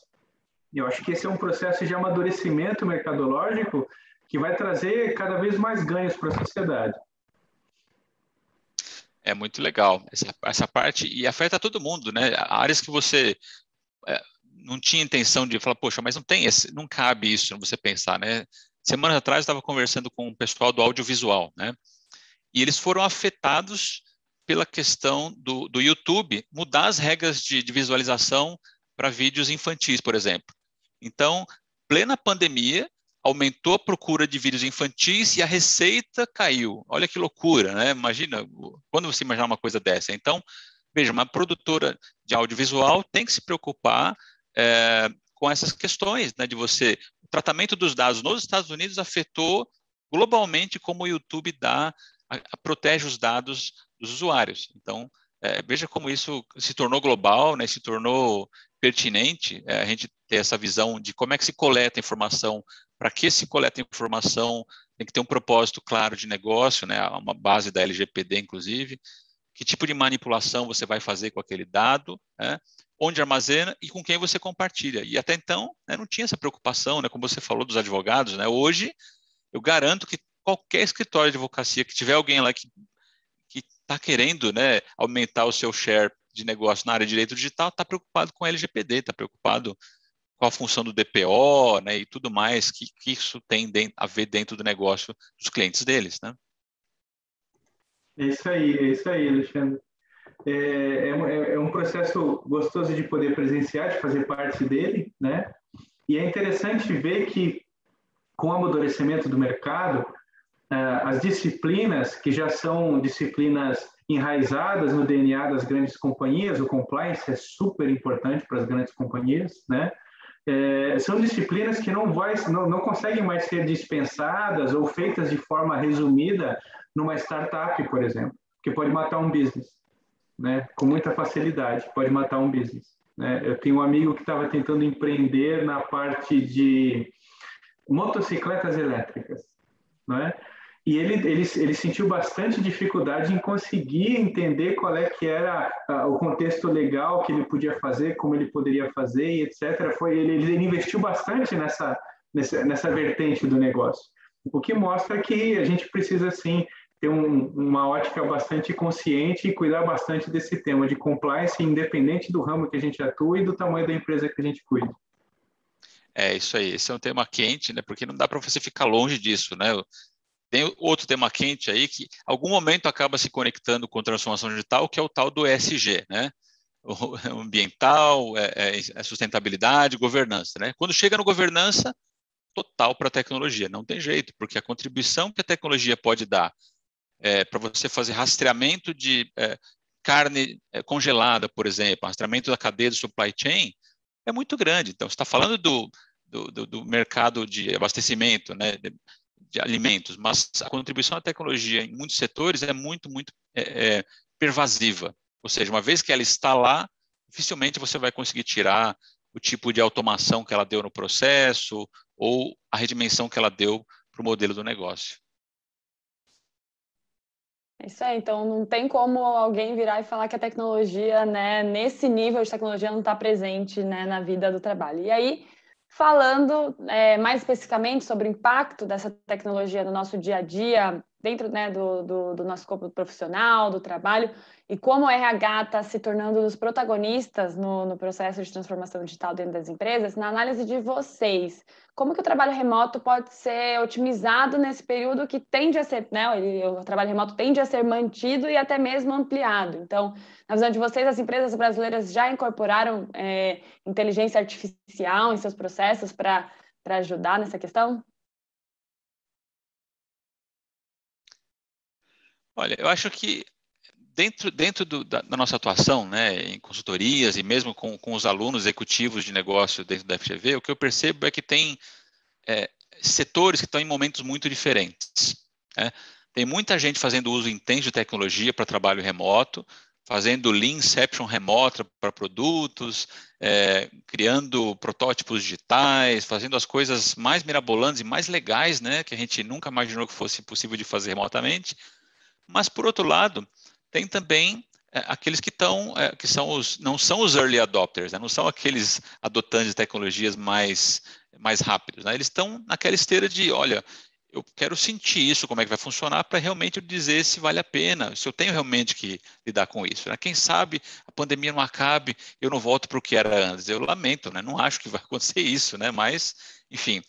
Eu acho que esse é um processo de amadurecimento mercadológico que vai trazer cada vez mais ganhos para a sociedade. É muito legal essa parte, e afeta todo mundo, né? Áreas que você não tinha intenção de falar, poxa, mas não cabe isso, você pensar, né? Semanas atrás eu estava conversando com o pessoal do audiovisual, né? E eles foram afetados pela questão do YouTube mudar as regras de visualização para vídeos infantis, por exemplo. Então, plena pandemia, aumentou a procura de vídeos infantis e a receita caiu. Olha que loucura, né? Imagina, quando você imaginar uma coisa dessa. Então, veja, uma produtora de audiovisual tem que se preocupar com essas questões, né? O tratamento dos dados nos Estados Unidos afetou globalmente como o YouTube protege os dados dos usuários. Então, veja como isso se tornou global, né? Se tornou pertinente a gente ter essa visão de como é que se coleta informação, para que se coleta informação, tem que ter um propósito claro de negócio, né? Uma base da LGPD, inclusive, que tipo de manipulação você vai fazer com aquele dado, né? Onde armazena e com quem você compartilha. E até então, né, não tinha essa preocupação, né? Como você falou dos advogados, né? Hoje, eu garanto que qualquer escritório de advocacia que tiver alguém lá que está querendo, né, aumentar o seu share de negócio na área de direito digital, está preocupado com a LGPD, está preocupado com a função do DPO, né, e tudo mais que isso tem a ver dentro do negócio dos clientes deles, né? É isso aí, Alexandre. É um processo gostoso de poder presenciar, de fazer parte dele, né? E é interessante ver que, com o amadurecimento do mercado, as disciplinas, que já são disciplinas enraizadas no DNA das grandes companhias, o compliance é super importante para as grandes companhias, né? São disciplinas que não conseguem mais ser dispensadas ou feitas de forma resumida numa startup, por exemplo, que pode matar um business, né? Com muita facilidade, pode matar um business, né? Eu tenho um amigo que estava tentando empreender na parte de motocicletas elétricas, não é? E ele sentiu bastante dificuldade em conseguir entender qual é que era o contexto legal que ele podia fazer, como ele poderia fazer, e etc. Ele investiu bastante nessa vertente do negócio, o que mostra que a gente precisa, sim, ter uma ótica bastante consciente e cuidar bastante desse tema de compliance, independente do ramo que a gente atua e do tamanho da empresa que a gente cuida. É isso aí, esse é um tema quente, né? Porque não dá para você ficar longe disso, né? Tem outro tema quente aí que, em algum momento, acaba se conectando com transformação digital, que é o tal do ESG, né? O ambiental, sustentabilidade, governança, né? Quando chega no governança, total para a tecnologia, não tem jeito, porque a contribuição que a tecnologia pode dar para você fazer rastreamento de carne congelada, por exemplo, rastreamento da cadeia do supply chain, é muito grande. Então, você está falando do mercado de abastecimento, né? De alimentos, mas a contribuição da tecnologia em muitos setores é muito pervasiva. Ou seja, uma vez que ela está lá, dificilmente você vai conseguir tirar o tipo de automação que ela deu no processo ou a redimensão que ela deu para o modelo do negócio. É isso aí, então não tem como alguém virar e falar que a tecnologia, né, nesse nível de tecnologia não está presente, né, na vida do trabalho. E aí, falando mais especificamente sobre o impacto dessa tecnologia no nosso dia a dia, dentro, né, do nosso corpo profissional, do trabalho, e como o RH está se tornando os protagonistas no processo de transformação digital dentro das empresas, na análise de vocês, como que o trabalho remoto pode ser otimizado nesse período que tende a ser, né, o trabalho remoto tende a ser mantido e até mesmo ampliado. Então, na visão de vocês, as empresas brasileiras já incorporaram inteligência artificial em seus processos para ajudar nessa questão? Olha, eu acho que dentro da nossa atuação, né, em consultorias e mesmo com os alunos executivos de negócio dentro da FGV, o que eu percebo é que tem setores que estão em momentos muito diferentes, né? Tem muita gente fazendo uso intenso de tecnologia para trabalho remoto, fazendo Lean Inception remota para produtos, criando protótipos digitais, fazendo as coisas mais mirabolantes e mais legais, né, que a gente nunca imaginou que fosse possível de fazer remotamente. Mas, por outro lado, tem também aqueles que não são os early adopters, né, não são aqueles adotantes de tecnologias mais rápidos, né, eles estão naquela esteira de, olha, eu quero sentir isso, como é que vai funcionar, para realmente dizer se vale a pena, se eu tenho realmente que lidar com isso. Né? Quem sabe a pandemia não acabe, eu não volto para o que era antes. Eu lamento, né? Não acho que vai acontecer isso, né? Mas, enfim,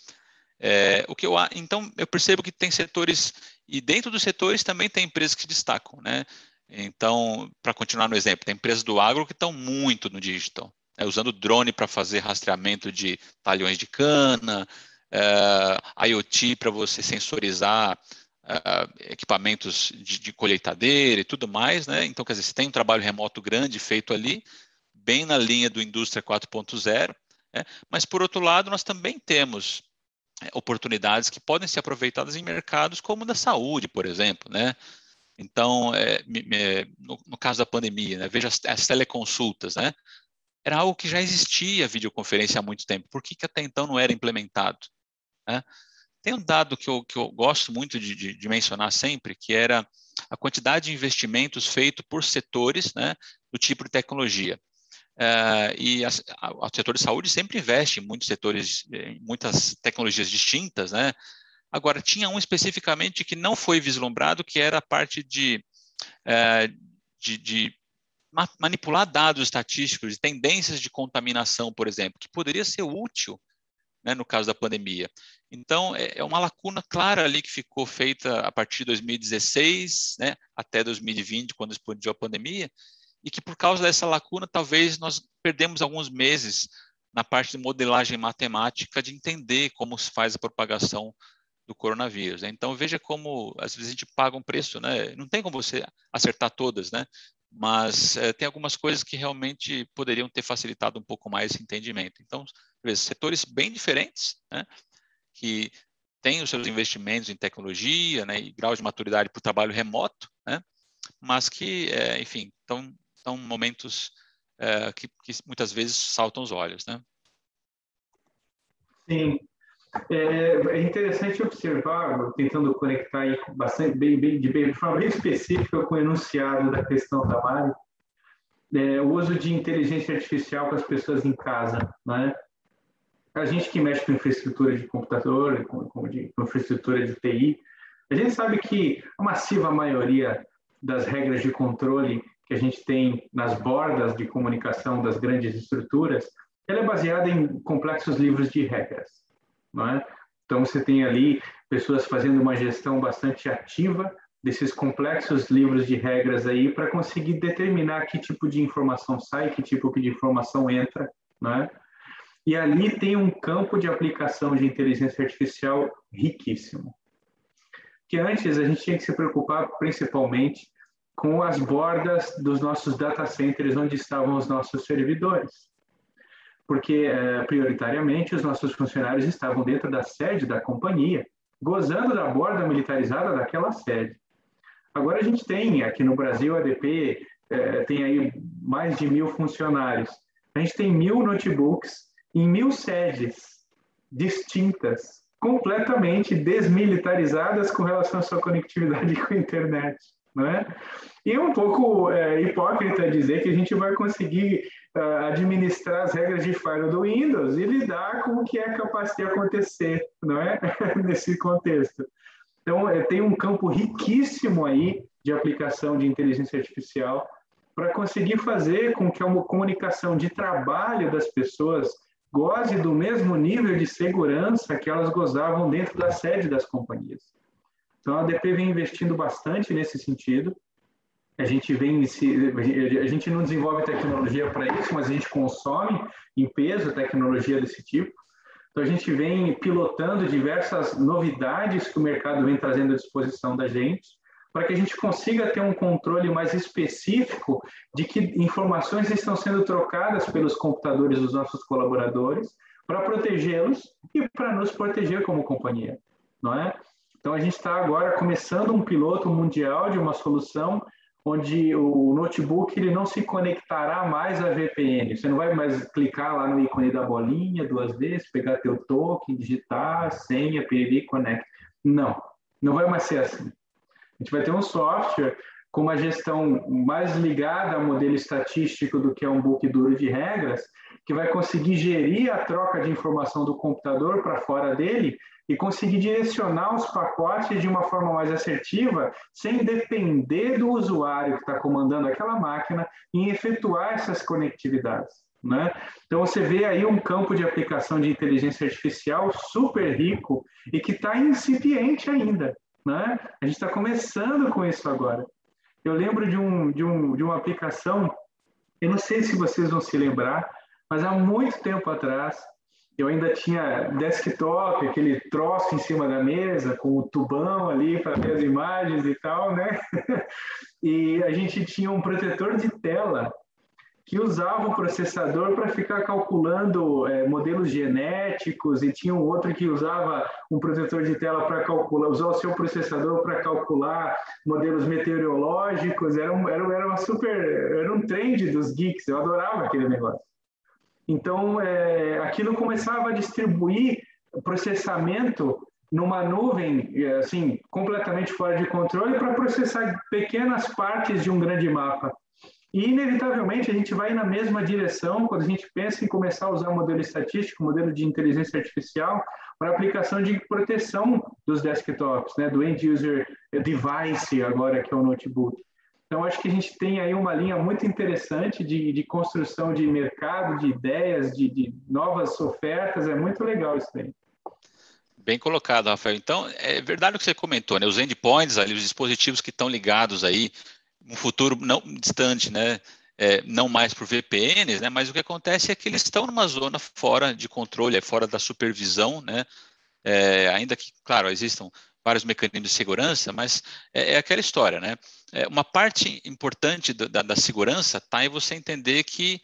então eu percebo que tem setores, e dentro dos setores também tem empresas que se destacam. Né? Então, para continuar no exemplo, tem empresas do agro que estão muito no digital, né? Usando drone para fazer rastreamento de talhões de cana, IoT para você sensorizar equipamentos de colheitadeira e tudo mais, né? Então, quer dizer, você tem um trabalho remoto grande feito ali, bem na linha do Indústria 4.0, né? Mas, por outro lado, nós também temos oportunidades que podem ser aproveitadas em mercados como o da saúde, por exemplo, né? Então, no caso da pandemia, né? Veja as teleconsultas, né? Era algo que já existia a videoconferência há muito tempo. Por que até então não era implementado? Né? Tem um dado que eu gosto muito de mencionar sempre, que era a quantidade de investimentos feito por setores, né, do tipo de tecnologia. E o setor de saúde sempre investe em muitos setores, em muitas tecnologias distintas, né? Agora, tinha um especificamente que não foi vislumbrado, que era a parte de manipular dados estatísticos de tendências de contaminação, por exemplo, que poderia ser útil, né, no caso da pandemia. Então, é uma lacuna clara ali que ficou feita a partir de 2016, né, até 2020, quando explodiu a pandemia, e que por causa dessa lacuna, talvez nós perdemos alguns meses na parte de modelagem matemática de entender como se faz a propagação do coronavírus. Né? Então, veja como, às vezes, a gente paga um preço, né? Não tem como você acertar todas, né? Mas tem algumas coisas que realmente poderiam ter facilitado um pouco mais esse entendimento. Então, setores bem diferentes, né, que têm os seus investimentos em tecnologia, né, e grau de maturidade para o trabalho remoto, né, mas que, enfim, estão momentos que muitas vezes saltam os olhos. Né? Sim. É interessante observar, tentando conectar aí bastante, de forma bem específica com o enunciado da questão da Mari, o uso de inteligência artificial com as pessoas em casa, né? A gente que mexe com infraestrutura de computador, com infraestrutura de TI, a gente sabe que a massiva maioria das regras de controle que a gente tem nas bordas de comunicação das grandes estruturas, ela é baseada em complexos livros de regras, não é? Então, você tem ali pessoas fazendo uma gestão bastante ativa desses complexos livros de regras aí para conseguir determinar que tipo de informação sai, que tipo de informação entra, não é? E ali tem um campo de aplicação de inteligência artificial riquíssimo. Que antes a gente tinha que se preocupar principalmente com as bordas dos nossos data centers, onde estavam os nossos servidores. Porque, prioritariamente, os nossos funcionários estavam dentro da sede da companhia, gozando da borda militarizada daquela sede. Agora a gente tem, aqui no Brasil, a ADP tem aí mais de 1.000 funcionários. A gente tem 1.000 notebooks em 1.000 sedes distintas, completamente desmilitarizadas com relação à sua conectividade com a internet, não é? E é um pouco hipócrita dizer que a gente vai conseguir administrar as regras de firewall do Windows e lidar com o que é capaz de acontecer, não é? Nesse contexto. Então, tem um campo riquíssimo aí de aplicação de inteligência artificial para conseguir fazer com que a comunicação de trabalho das pessoas goze do mesmo nível de segurança que elas gozavam dentro da sede das companhias. Então, a ADP vem investindo bastante nesse sentido. A gente não desenvolve tecnologia para isso, mas a gente consome em peso tecnologia desse tipo. Então, a gente vem pilotando diversas novidades que o mercado vem trazendo à disposição da gente, para que a gente consiga ter um controle mais específico de que informações estão sendo trocadas pelos computadores dos nossos colaboradores para protegê-los e para nos proteger como companhia, não é? Então, a gente está agora começando um piloto mundial de uma solução onde o notebook ele não se conectará mais à VPN. Você não vai mais clicar lá no ícone da bolinha 2 vezes, pegar teu token, digitar, senha, periri, connect. Não, não vai mais ser assim. A gente vai ter um software com uma gestão mais ligada ao modelo estatístico do que a um book duro de regras, que vai conseguir gerir a troca de informação do computador para fora dele e conseguir direcionar os pacotes de uma forma mais assertiva, sem depender do usuário que está comandando aquela máquina em efetuar essas conectividades, né? Então, você vê aí um campo de aplicação de inteligência artificial super rico e que está incipiente ainda, né? A gente está começando com isso agora. Eu lembro de uma aplicação, eu não sei se vocês vão se lembrar, mas há muito tempo atrás, eu ainda tinha desktop, aquele troço em cima da mesa, com o tubão ali para ver as imagens e tal, né? E a gente tinha um protetor de tela que usava o processador para ficar calculando modelos genéticos, e tinha um outro que usava um protetor de tela para calcular, usar o seu processador para calcular modelos meteorológicos. Era um trend dos geeks, eu adorava aquele negócio. Então, aquilo começava a distribuir processamento numa nuvem, assim, completamente fora de controle, para processar pequenas partes de um grande mapa. E, inevitavelmente, a gente vai na mesma direção quando a gente pensa em começar a usar modelo estatístico, modelo de inteligência artificial, para aplicação de proteção dos desktops, né, do end-user device, agora que é o notebook. Então, acho que a gente tem aí uma linha muito interessante de construção de mercado, de ideias, de novas ofertas. É muito legal isso aí. Bem colocado, Rafael. Então, é verdade o que você comentou, né? Os endpoints ali, os dispositivos que estão ligados aí, um futuro não distante, né? Não mais por VPNs, né? Mas o que acontece é que eles estão numa zona fora de controle, fora da supervisão, né? Ainda que, claro, existam vários mecanismos de segurança, mas é aquela história, né? Uma parte importante da segurança está em você entender que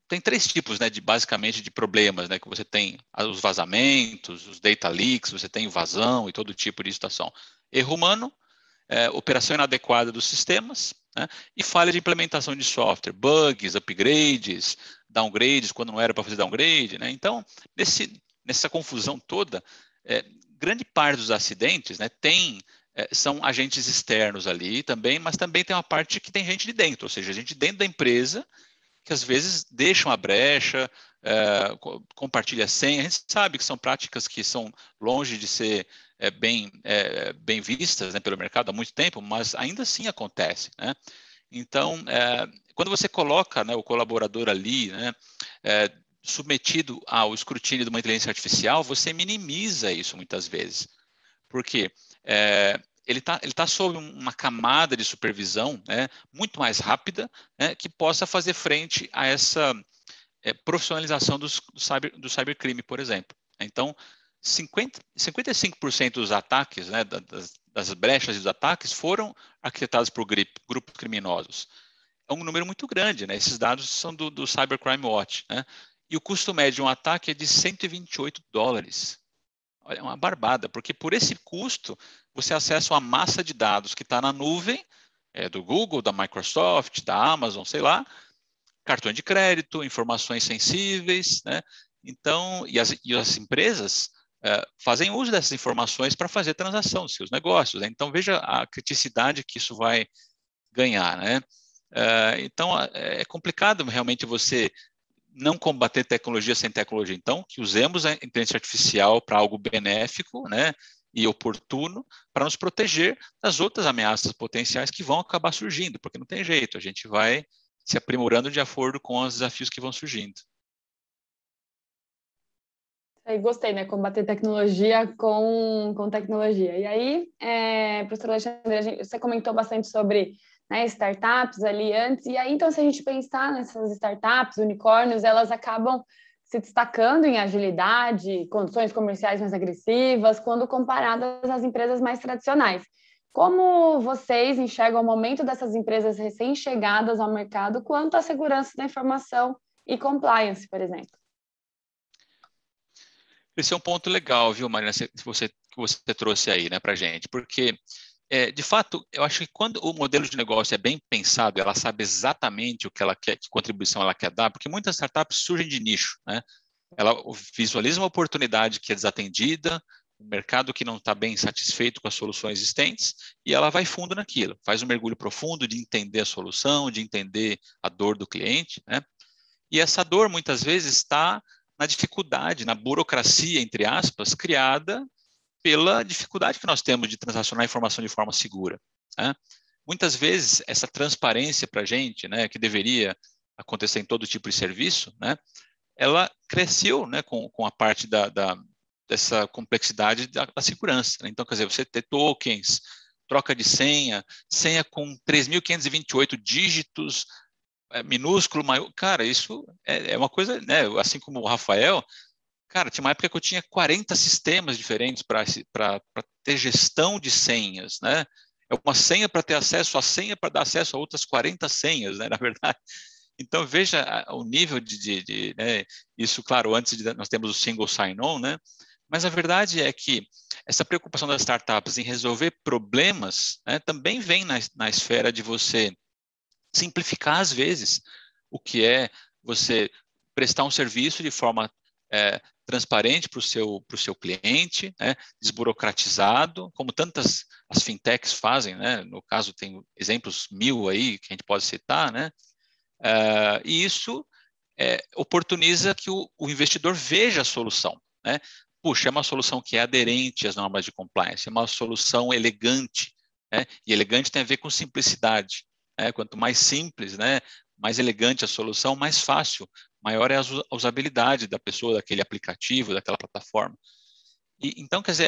tem 3 tipos, né, basicamente de problemas, né, que você tem os vazamentos, os data leaks, você tem invasão e todo tipo de situação. Erro humano, operação inadequada dos sistemas, né, e falha de implementação de software, bugs, upgrades, downgrades quando não era para fazer downgrade, né? Então, nessa confusão toda, grande parte dos acidentes, né, são agentes externos ali também, mas também tem uma parte que tem gente de dentro, ou seja, gente dentro da empresa que às vezes deixam a brecha, compartilha senha. A gente sabe que são práticas que são longe de ser bem vistas, né, pelo mercado há muito tempo, mas ainda assim acontece, né? Então, quando você coloca, né, o colaborador ali, né, submetido ao escrutínio de uma inteligência artificial, você minimiza isso muitas vezes. Por quê? Ele tá sob uma camada de supervisão, né, muito mais rápida, né, que possa fazer frente a essa profissionalização do cybercrime, por exemplo. Então, 55% dos ataques, né, das brechas dos ataques foram arquitetados por grupos criminosos. É um número muito grande, né? Esses dados são do Cybercrime Watch, né? E o custo médio de um ataque é de $128. Olha, é uma barbada, porque por esse custo você acessa uma massa de dados que está na nuvem, do Google, da Microsoft, da Amazon, sei lá, cartões de crédito, informações sensíveis, né? Então, e as empresas fazem uso dessas informações para fazer transação dos seus negócios, né? Então, veja a criticidade que isso vai ganhar, né? Então, é complicado realmente você não combater tecnologia sem tecnologia. Então, que usemos a inteligência artificial para algo benéfico, né, e oportuno, para nos proteger das outras ameaças potenciais que vão acabar surgindo, porque não tem jeito, a gente vai se aprimorando de acordo com os desafios que vão surgindo. Gostei, né? Combater tecnologia com tecnologia. E aí, professor Alexandre, você comentou bastante sobre, né, startups ali antes, e aí, então, se a gente pensar nessas startups, unicórnios, elas acabam se destacando em agilidade, condições comerciais mais agressivas, quando comparadas às empresas mais tradicionais. Como vocês enxergam o momento dessas empresas recém-chegadas ao mercado quanto à segurança da informação e compliance, por exemplo? Esse é um ponto legal, viu, Marina, que você trouxe aí, né, para a gente, porque de fato, eu acho que quando o modelo de negócio é bem pensado, ela sabe exatamente o que ela quer, que contribuição ela quer dar, porque muitas startups surgem de nicho, né? Ela visualiza uma oportunidade que é desatendida, um mercado que não está bem satisfeito com as soluções existentes, e ela vai fundo naquilo, faz um mergulho profundo de entender a solução, de entender a dor do cliente, né? E essa dor, muitas vezes, está na dificuldade, na burocracia, entre aspas, criada pela dificuldade que nós temos de transacionar informação de forma segura, né? Muitas vezes, essa transparência para a gente, né, que deveria acontecer em todo tipo de serviço, né, ela cresceu, né, com a parte dessa complexidade da segurança, né? Então, quer dizer, você ter tokens, troca de senha, senha com 3.528 dígitos, minúsculo, maior, cara, isso é uma coisa, né, assim como o Rafael, cara, tinha uma época que eu tinha 40 sistemas diferentes para ter gestão de senhas, né? É uma senha para ter acesso à senha para dar acesso a outras 40 senhas, né, na verdade. Então, veja o nível né, isso, claro, antes de nós temos o single sign-on, né? Mas a verdade é que essa preocupação das startups em resolver problemas, né, também vem na esfera de você simplificar, às vezes, o que é você prestar um serviço de forma transparente para o seu cliente, né, desburocratizado, como tantas as fintechs fazem, né? No caso, tem exemplos 1000 aí que a gente pode citar, né? E isso oportuniza que o investidor veja a solução, né? Puxa, é uma solução que é aderente às normas de compliance, é uma solução elegante, né? E elegante tem a ver com simplicidade, né? Quanto mais simples, né, mais elegante a solução, mais fácil, maior é a usabilidade da pessoa, daquele aplicativo, daquela plataforma. Então, quer dizer,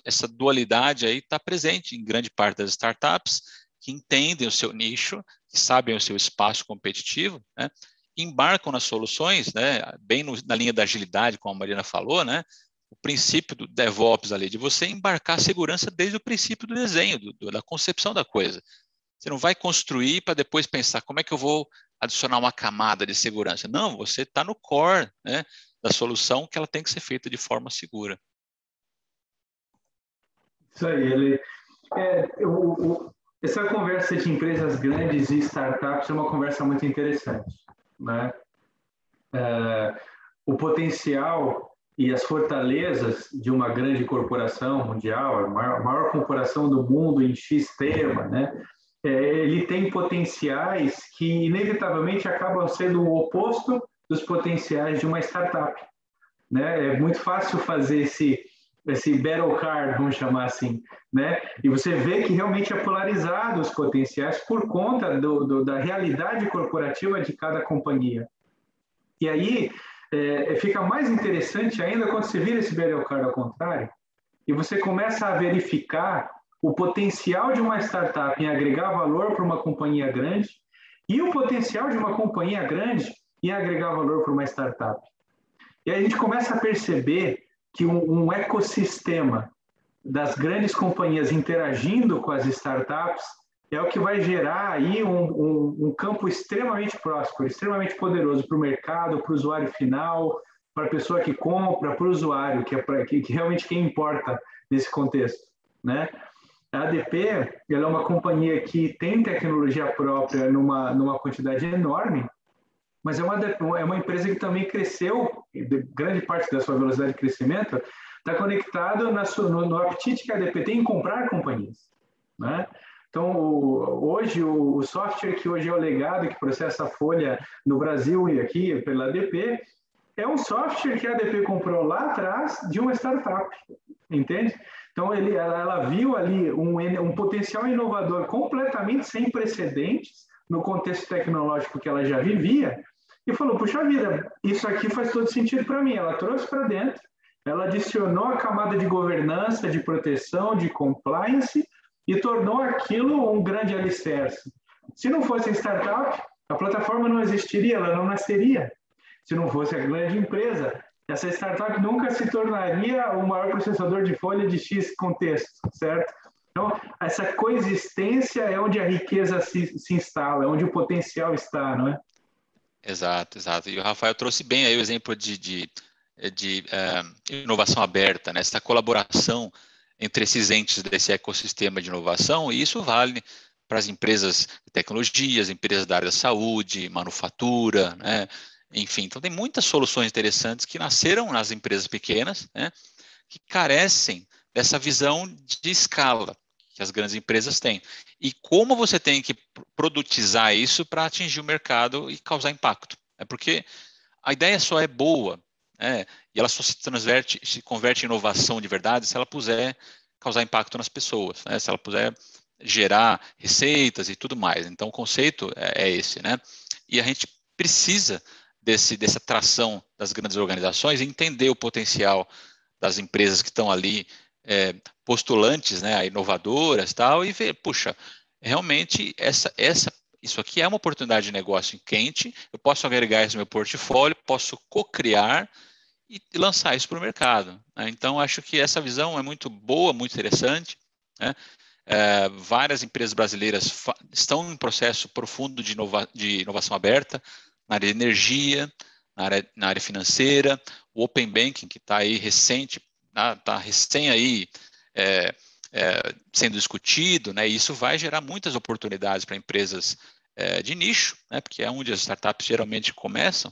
essa dualidade aí está presente em grande parte das startups que entendem o seu nicho, que sabem o seu espaço competitivo, né? Embarcam nas soluções, né, bem na linha da agilidade, como a Mariana falou, né, o princípio do DevOps ali, de você embarcar a segurança desde o princípio do desenho, da concepção da coisa. Você não vai construir para depois pensar como é que eu vou adicionar uma camada de segurança. Não, você está no core, né, da solução, que ela tem que ser feita de forma segura. Isso aí. Essa conversa de empresas grandes e startups é uma conversa muito interessante, né? O potencial e as fortalezas de uma grande corporação mundial, a maior corporação do mundo em X tema, né? Ele tem potenciais que inevitavelmente acabam sendo o oposto dos potenciais de uma startup, né? É muito fácil fazer esse battle card, vamos chamar assim, né? E você vê que realmente é polarizado os potenciais por conta da realidade corporativa de cada companhia. E aí fica mais interessante ainda quando você vira esse battle card ao contrário e você começa a verificar o potencial de uma startup em agregar valor para uma companhia grande e o potencial de uma companhia grande em agregar valor para uma startup. E aí a gente começa a perceber que um ecossistema das grandes companhias interagindo com as startups é o que vai gerar aí um campo extremamente próspero, extremamente poderoso para o mercado, para o usuário final, para a pessoa que compra, para o usuário, que realmente quem importa nesse contexto, né? A ADP ela é uma companhia que tem tecnologia própria numa quantidade enorme, mas é uma empresa que também cresceu, grande parte da sua velocidade de crescimento está conectado no apetite que a ADP tem em comprar companhias, né? Então, hoje, o software que hoje é o legado, que processa a folha no Brasil e aqui pela ADP, é um software que a ADP comprou lá atrás de uma startup, entende? Então, ela viu ali um potencial inovador completamente sem precedentes no contexto tecnológico que ela já vivia e falou, puxa vida, isso aqui faz todo sentido para mim. Ela trouxe para dentro, ela adicionou a camada de governança, de proteção, de compliance e tornou aquilo um grande alicerce. Se não fosse startup, a plataforma não existiria, ela não nasceria. Se não fosse a grande empresa, essa startup nunca se tornaria o maior processador de folha de X contexto, certo? Então, essa coexistência é onde a riqueza se instala, é onde o potencial está, não é? Exato, exato. E o Rafael trouxe bem aí o exemplo de inovação aberta, né? Essa colaboração entre esses entes desse ecossistema de inovação, e isso vale para as empresas de tecnologia, as empresas da área da saúde, manufatura, né? Enfim, então tem muitas soluções interessantes que nasceram nas empresas pequenas, né? Que carecem dessa visão de escala que as grandes empresas têm. E como você tem que produtizar isso para atingir o mercado e causar impacto. É porque a ideia só é boa, né? E ela só se converte em inovação de verdade se ela puder causar impacto nas pessoas, né? Se ela puder gerar receitas e tudo mais. Então, o conceito é esse, né? E a gente precisa dessa tração das grandes organizações e entender o potencial das empresas que estão ali postulantes, né, inovadoras, tal, e ver, puxa, realmente isso aqui é uma oportunidade de negócio quente, eu posso agregar isso no meu portfólio, posso co-criar e lançar isso para o mercado, né? Então, acho que essa visão é muito boa, muito interessante, né? Várias empresas brasileiras estão em um processo profundo de inovação aberta, na área de energia, na área financeira, o Open Banking, que está aí recente, está recém aí sendo discutido, né? E isso vai gerar muitas oportunidades para empresas de nicho, né? Porque é onde as startups geralmente começam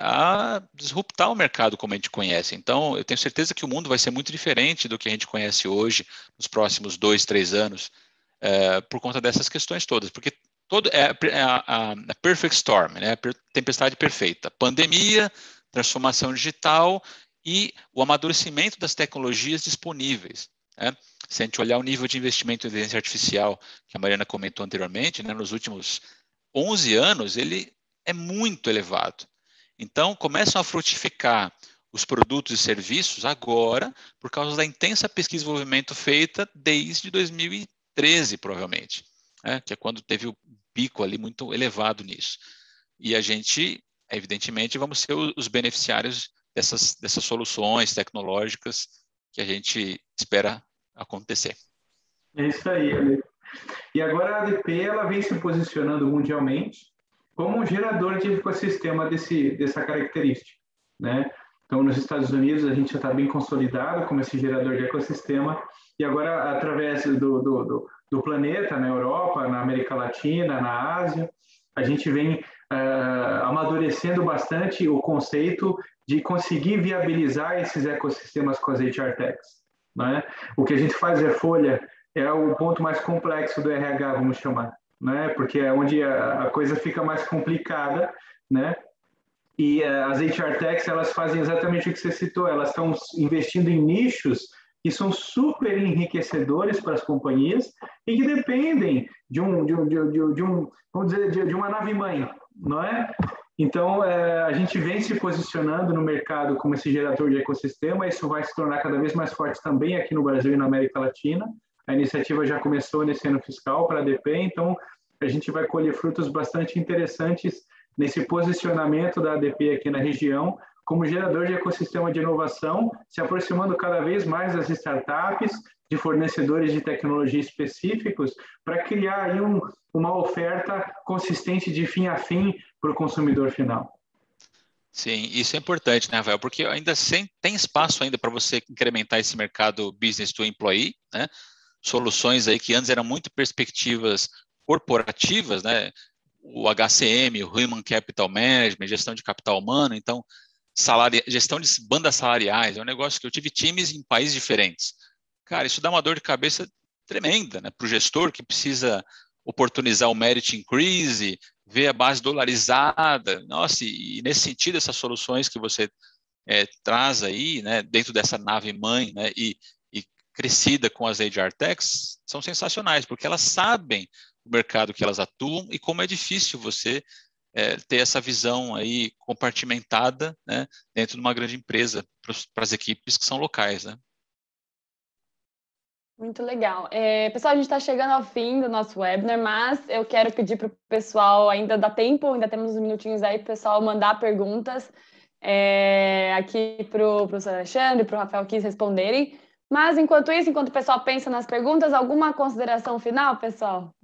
a disruptar o mercado como a gente conhece. Então, eu tenho certeza que o mundo vai ser muito diferente do que a gente conhece hoje, nos próximos 2, 3 anos, por conta dessas questões todas, porque a perfect storm, né? A tempestade perfeita. Pandemia, transformação digital e o amadurecimento das tecnologias disponíveis, né? Se a gente olhar o nível de investimento em inteligência artificial, que a Mariana comentou anteriormente, né, nos últimos 11 anos, ele é muito elevado. Então, começam a frutificar os produtos e serviços agora, por causa da intensa pesquisa e desenvolvimento feita desde 2013, provavelmente, né, que é quando teve o pico ali muito elevado nisso. E a gente, evidentemente, vamos ser os beneficiários dessas soluções tecnológicas que a gente espera acontecer. É isso aí, Ale. E agora a ADP ela vem se posicionando mundialmente como um gerador de ecossistema dessa característica, né? Então, nos Estados Unidos, a gente já está bem consolidado como esse gerador de ecossistema, e agora, através do planeta, na Europa, na América Latina, na Ásia, a gente vem amadurecendo bastante o conceito de conseguir viabilizar esses ecossistemas com as HR Techs, né? O que a gente faz folha, é o ponto mais complexo do RH, vamos chamar, né? Porque é onde a coisa fica mais complicada, né? E as HR Techs, elas fazem exatamente o que você citou, elas estão investindo em nichos que são super enriquecedores para as companhias e que dependem de vamos dizer, de uma nave-mãe, não é? Então, a gente vem se posicionando no mercado como esse gerador de ecossistema, isso vai se tornar cada vez mais forte também aqui no Brasil e na América Latina. A iniciativa já começou nesse ano fiscal para a ADP, então a gente vai colher frutos bastante interessantes nesse posicionamento da ADP aqui na região, como gerador de ecossistema de inovação, se aproximando cada vez mais das startups, de fornecedores de tecnologia específicos, para criar aí uma oferta consistente de fim a fim para o consumidor final. Sim, isso é importante, né, Rafael? Porque ainda tem espaço ainda para você incrementar esse mercado business to employee, né? Soluções aí que antes eram muito perspectivas corporativas, né? O HCM, o Human Capital Management, gestão de capital humano, então gestão de bandas salariais, é um negócio que eu tive times em países diferentes. Cara, isso dá uma dor de cabeça tremenda, né, para o gestor que precisa oportunizar o merit increase, ver a base dolarizada. Nossa, e nesse sentido, essas soluções que você traz aí, né, dentro dessa nave-mãe, né, e crescida com as HR Techs, são sensacionais, porque elas sabem o mercado que elas atuam e como é difícil você ter essa visão aí compartimentada, né, dentro de uma grande empresa para as equipes que são locais, né? Muito legal. Pessoal, a gente está chegando ao fim do nosso webinar, mas eu quero pedir para o pessoal, ainda dá tempo, ainda temos uns minutinhos aí para o pessoal mandar perguntas aqui para o professor Alexandre, para o Rafael Kiss responderem. Mas, enquanto isso, enquanto o pessoal pensa nas perguntas, alguma consideração final, pessoal?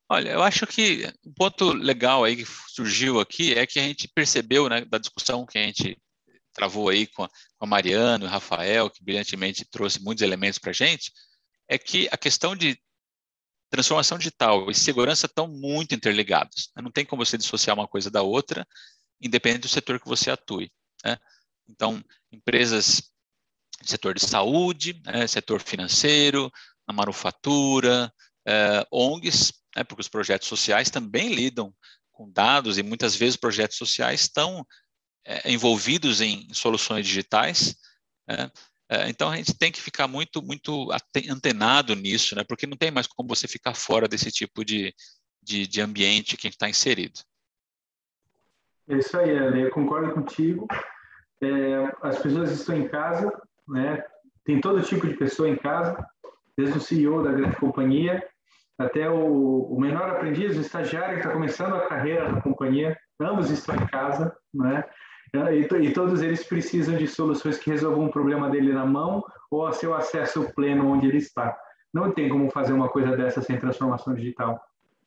Olha, eu acho que um ponto legal aí que surgiu aqui é que a gente percebeu, né, da discussão que a gente travou aí com a Mariana e o Rafael, que brilhantemente trouxe muitos elementos para a gente, é que a questão de transformação digital e segurança estão muito interligados. Não tem como você dissociar uma coisa da outra, independente do setor que você atue, né? Então, empresas do setor de saúde, setor financeiro, na manufatura, ONGs, porque os projetos sociais também lidam com dados e muitas vezes projetos sociais estão envolvidos em soluções digitais, né? Então, a gente tem que ficar muito antenado nisso, né? Porque não tem mais como você ficar fora desse tipo de ambiente que a gente está inserido. É isso aí, Ale, eu concordo contigo. As pessoas estão em casa, né? Tem todo tipo de pessoa em casa, desde o CEO da grande companhia até o menor aprendiz, o estagiário que está começando a carreira na companhia, ambos estão em casa, né? E todos eles precisam de soluções que resolvam um problema dele na mão ou a seu acesso pleno onde ele está. Não tem como fazer uma coisa dessa sem transformação digital,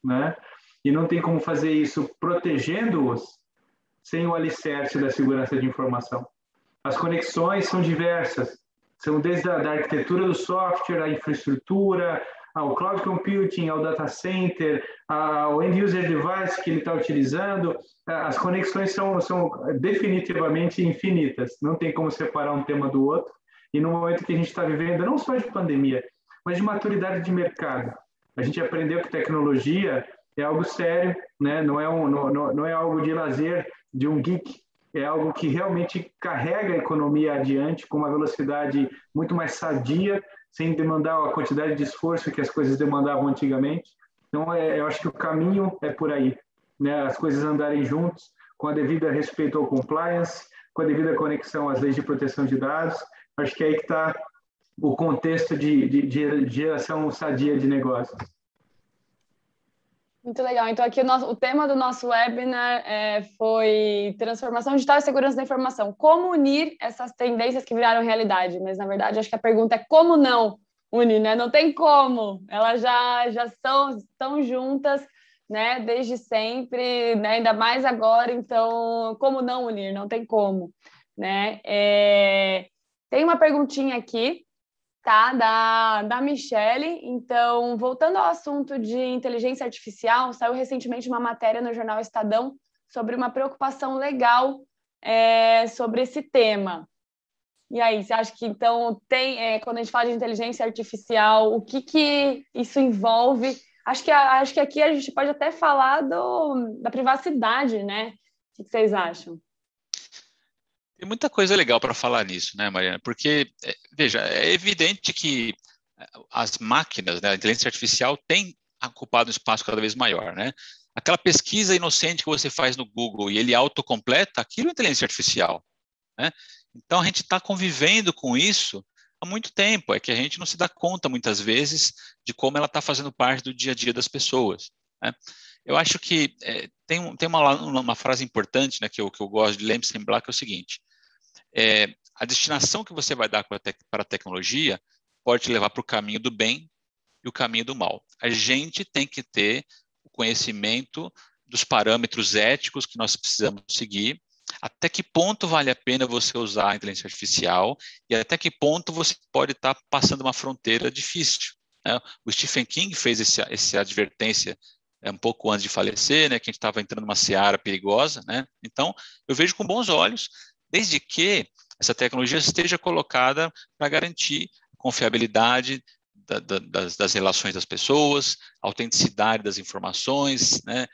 né? E não tem como fazer isso protegendo-os sem o alicerce da segurança de informação. As conexões são diversas, são desde a arquitetura do software, a infraestrutura, ao cloud computing, ao data center, ao end-user device que ele está utilizando. As conexões são definitivamente infinitas, não tem como separar um tema do outro. E no momento que a gente está vivendo, não só de pandemia, mas de maturidade de mercado, a gente aprendeu que tecnologia é algo sério, né? Não é algo de lazer, de um geek, é algo que realmente carrega a economia adiante com uma velocidade muito mais sadia, sem demandar a quantidade de esforço que as coisas demandavam antigamente. Então, eu acho que o caminho é por aí, né? As coisas andarem juntos, com a devida respeito ao compliance, com a devida conexão às leis de proteção de dados. Acho que é aí que está o contexto de geração sadia de negócios. Muito legal. Então, aqui o tema do nosso webinar foi transformação digital e segurança da informação. Como unir essas tendências que viraram realidade? Mas, na verdade, acho que a pergunta é como não unir, né? Não tem como. Elas já estão juntas, né? Desde sempre, né? Ainda mais agora. Então, como não unir? Não tem como, né? Tem uma perguntinha aqui, tá? Da Michele. Então, voltando ao assunto de inteligência artificial, saiu recentemente uma matéria no jornal Estadão sobre uma preocupação legal sobre esse tema. E aí, você acha que, então, quando a gente fala de inteligência artificial, o que isso envolve? Acho que aqui a gente pode até falar da privacidade, né? O que vocês acham? Tem muita coisa legal para falar nisso, né, Mariana? Porque, veja, é evidente que as máquinas, né, a inteligência artificial tem ocupado um espaço cada vez maior, né? Aquela pesquisa inocente que você faz no Google e ele autocompleta, aquilo é inteligência artificial, né? Então, a gente está convivendo com isso há muito tempo, é que a gente não se dá conta, muitas vezes, de como ela está fazendo parte do dia a dia das pessoas, né? Eu acho que tem uma frase importante, né, que eu gosto de lembrar, que é o seguinte: a destinação que você vai dar para a tecnologia pode te levar para o caminho do bem e o caminho do mal. A gente tem que ter o conhecimento dos parâmetros éticos que nós precisamos seguir, até que ponto vale a pena você usar a inteligência artificial e até que ponto você pode estar passando uma fronteira difícil, né? O Stephen King fez essa advertência um pouco antes de falecer, né, que a gente estava entrando numa seara perigosa, né? Então, eu vejo com bons olhos, desde que essa tecnologia esteja colocada para garantir a confiabilidade das relações das pessoas, a autenticidade das informações, né,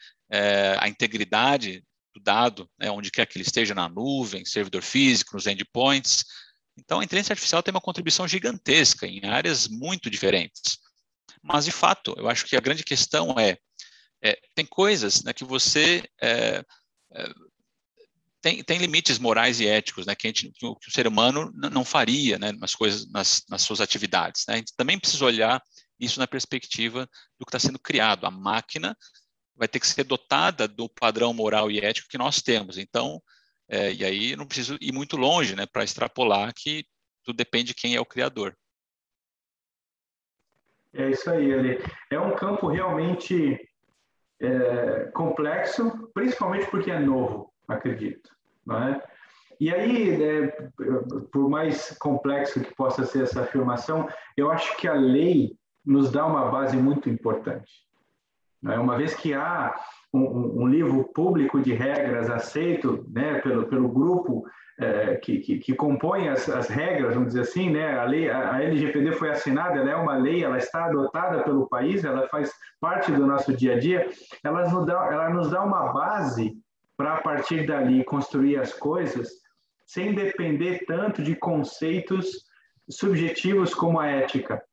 a integridade do dado, né, onde quer que ele esteja, na nuvem, servidor físico, nos endpoints. Então, a inteligência artificial tem uma contribuição gigantesca em áreas muito diferentes. Mas, de fato, eu acho que a grande questão tem coisas, né, que você tem limites morais e éticos, né, que o ser humano não faria, né, nas suas atividades, né? A gente também precisa olhar isso na perspectiva do que está sendo criado. A máquina vai ter que ser dotada do padrão moral e ético que nós temos. Então, e aí não preciso ir muito longe, né, para extrapolar que tudo depende de quem é o criador. É isso aí, Ale. É um campo realmente complexo, principalmente porque é novo, acredito, não é? E aí, por mais complexo que possa ser essa afirmação, eu acho que a lei nos dá uma base muito importante. Uma vez que há um livro público de regras aceito, né, pelo grupo que compõe as regras, vamos dizer assim, né, a LGPD foi assinada, ela é uma lei, ela está adotada pelo país, ela faz parte do nosso dia a dia, ela nos dá uma base para, a partir dali, construir as coisas sem depender tanto de conceitos subjetivos como a ética,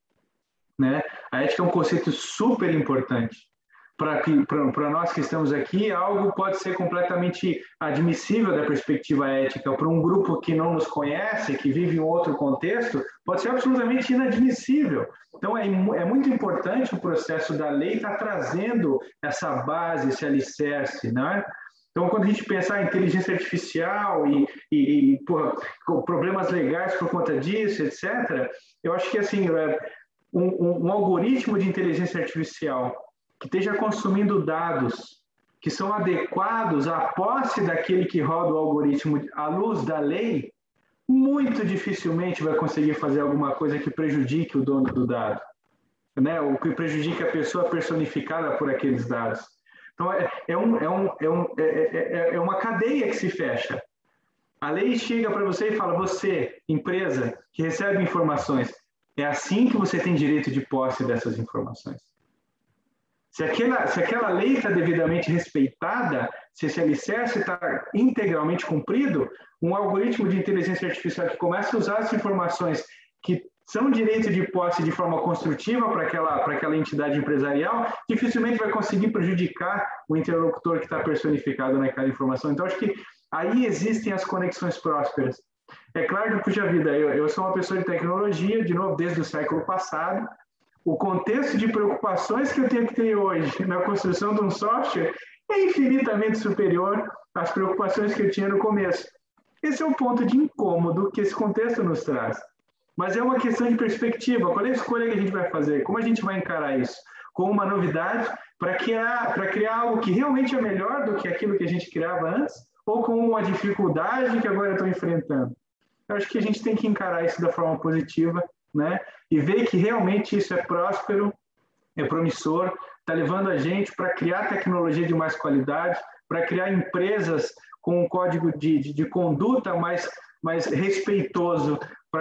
né? A ética é um conceito super importante. Para nós que estamos aqui, algo pode ser completamente admissível da perspectiva ética. Para um grupo que não nos conhece, que vive em outro contexto, pode ser absolutamente inadmissível. Então, é muito importante o processo da lei estar trazendo essa base, esse alicerce, né? Então, quando a gente pensar em inteligência artificial e problemas legais por conta disso, etc., eu acho que assim, um algoritmo de inteligência artificial que esteja consumindo dados que são adequados à posse daquele que roda o algoritmo à luz da lei, muito dificilmente vai conseguir fazer alguma coisa que prejudique o dono do dado, né? Ou que prejudique a pessoa personificada por aqueles dados. Então, é uma cadeia que se fecha. A lei chega para você e fala, você, empresa, que recebe informações, é assim que você tem direito de posse dessas informações. Se aquela lei está devidamente respeitada, se esse alicerce está integralmente cumprido, um algoritmo de inteligência artificial que começa a usar as informações que são direito de posse de forma construtiva para aquela entidade empresarial, dificilmente vai conseguir prejudicar o interlocutor que está personificado naquela informação. Então, acho que aí existem as conexões prósperas. É claro que, puxa vida, eu sou uma pessoa de tecnologia, de novo, desde o século passado. O contexto de preocupações que eu tenho que ter hoje na construção de um software é infinitamente superior às preocupações que eu tinha no começo. Esse é o ponto de incômodo que esse contexto nos traz. Mas é uma questão de perspectiva. Qual é a escolha que a gente vai fazer? Como a gente vai encarar isso? Com uma novidade para criar algo que realmente é melhor do que aquilo que a gente criava antes? Ou com uma dificuldade que agora eu estou enfrentando? Eu acho que a gente tem que encarar isso da forma positiva, né? E ver que realmente isso é próspero, é promissor, está levando a gente para criar tecnologia de mais qualidade, para criar empresas com um código de conduta mais respeitoso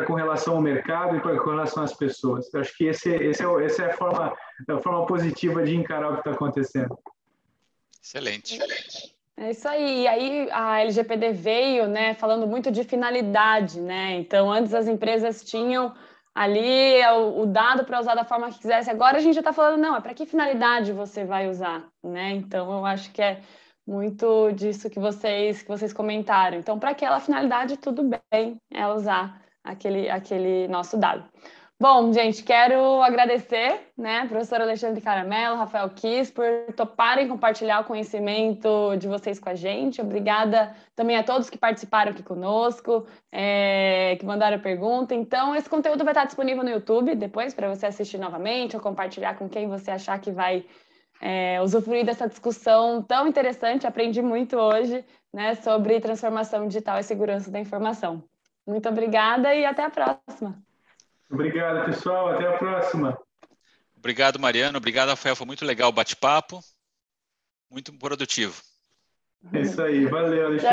com relação ao mercado e com relação às pessoas. Eu acho que essa é a forma positiva de encarar o que está acontecendo. Excelente. É isso aí. E aí a LGPD veio, né, falando muito de finalidade, né? Então, antes as empresas tinham ali o dado para usar da forma que quisesse. Agora a gente já está falando, não, é para que finalidade você vai usar, né? Então, eu acho que é muito disso que vocês comentaram. Então, para aquela finalidade, tudo bem, é usar aquele nosso dado. Bom, gente, quero agradecer, né, professor Alexandre Caramelo, Rafael Kiss, por toparem compartilhar o conhecimento de vocês com a gente. Obrigada também a todos que participaram aqui conosco, que mandaram pergunta. Então, esse conteúdo vai estar disponível no YouTube depois para você assistir novamente ou compartilhar com quem você achar que vai usufruir dessa discussão tão interessante. Aprendi muito hoje, né, sobre transformação digital e segurança da informação. Muito obrigada e até a próxima. Obrigado, pessoal. Até a próxima. Obrigado, Mariano. Obrigado, Rafael. Foi muito legal o bate-papo. Muito produtivo. É isso aí. Valeu, Alexandre.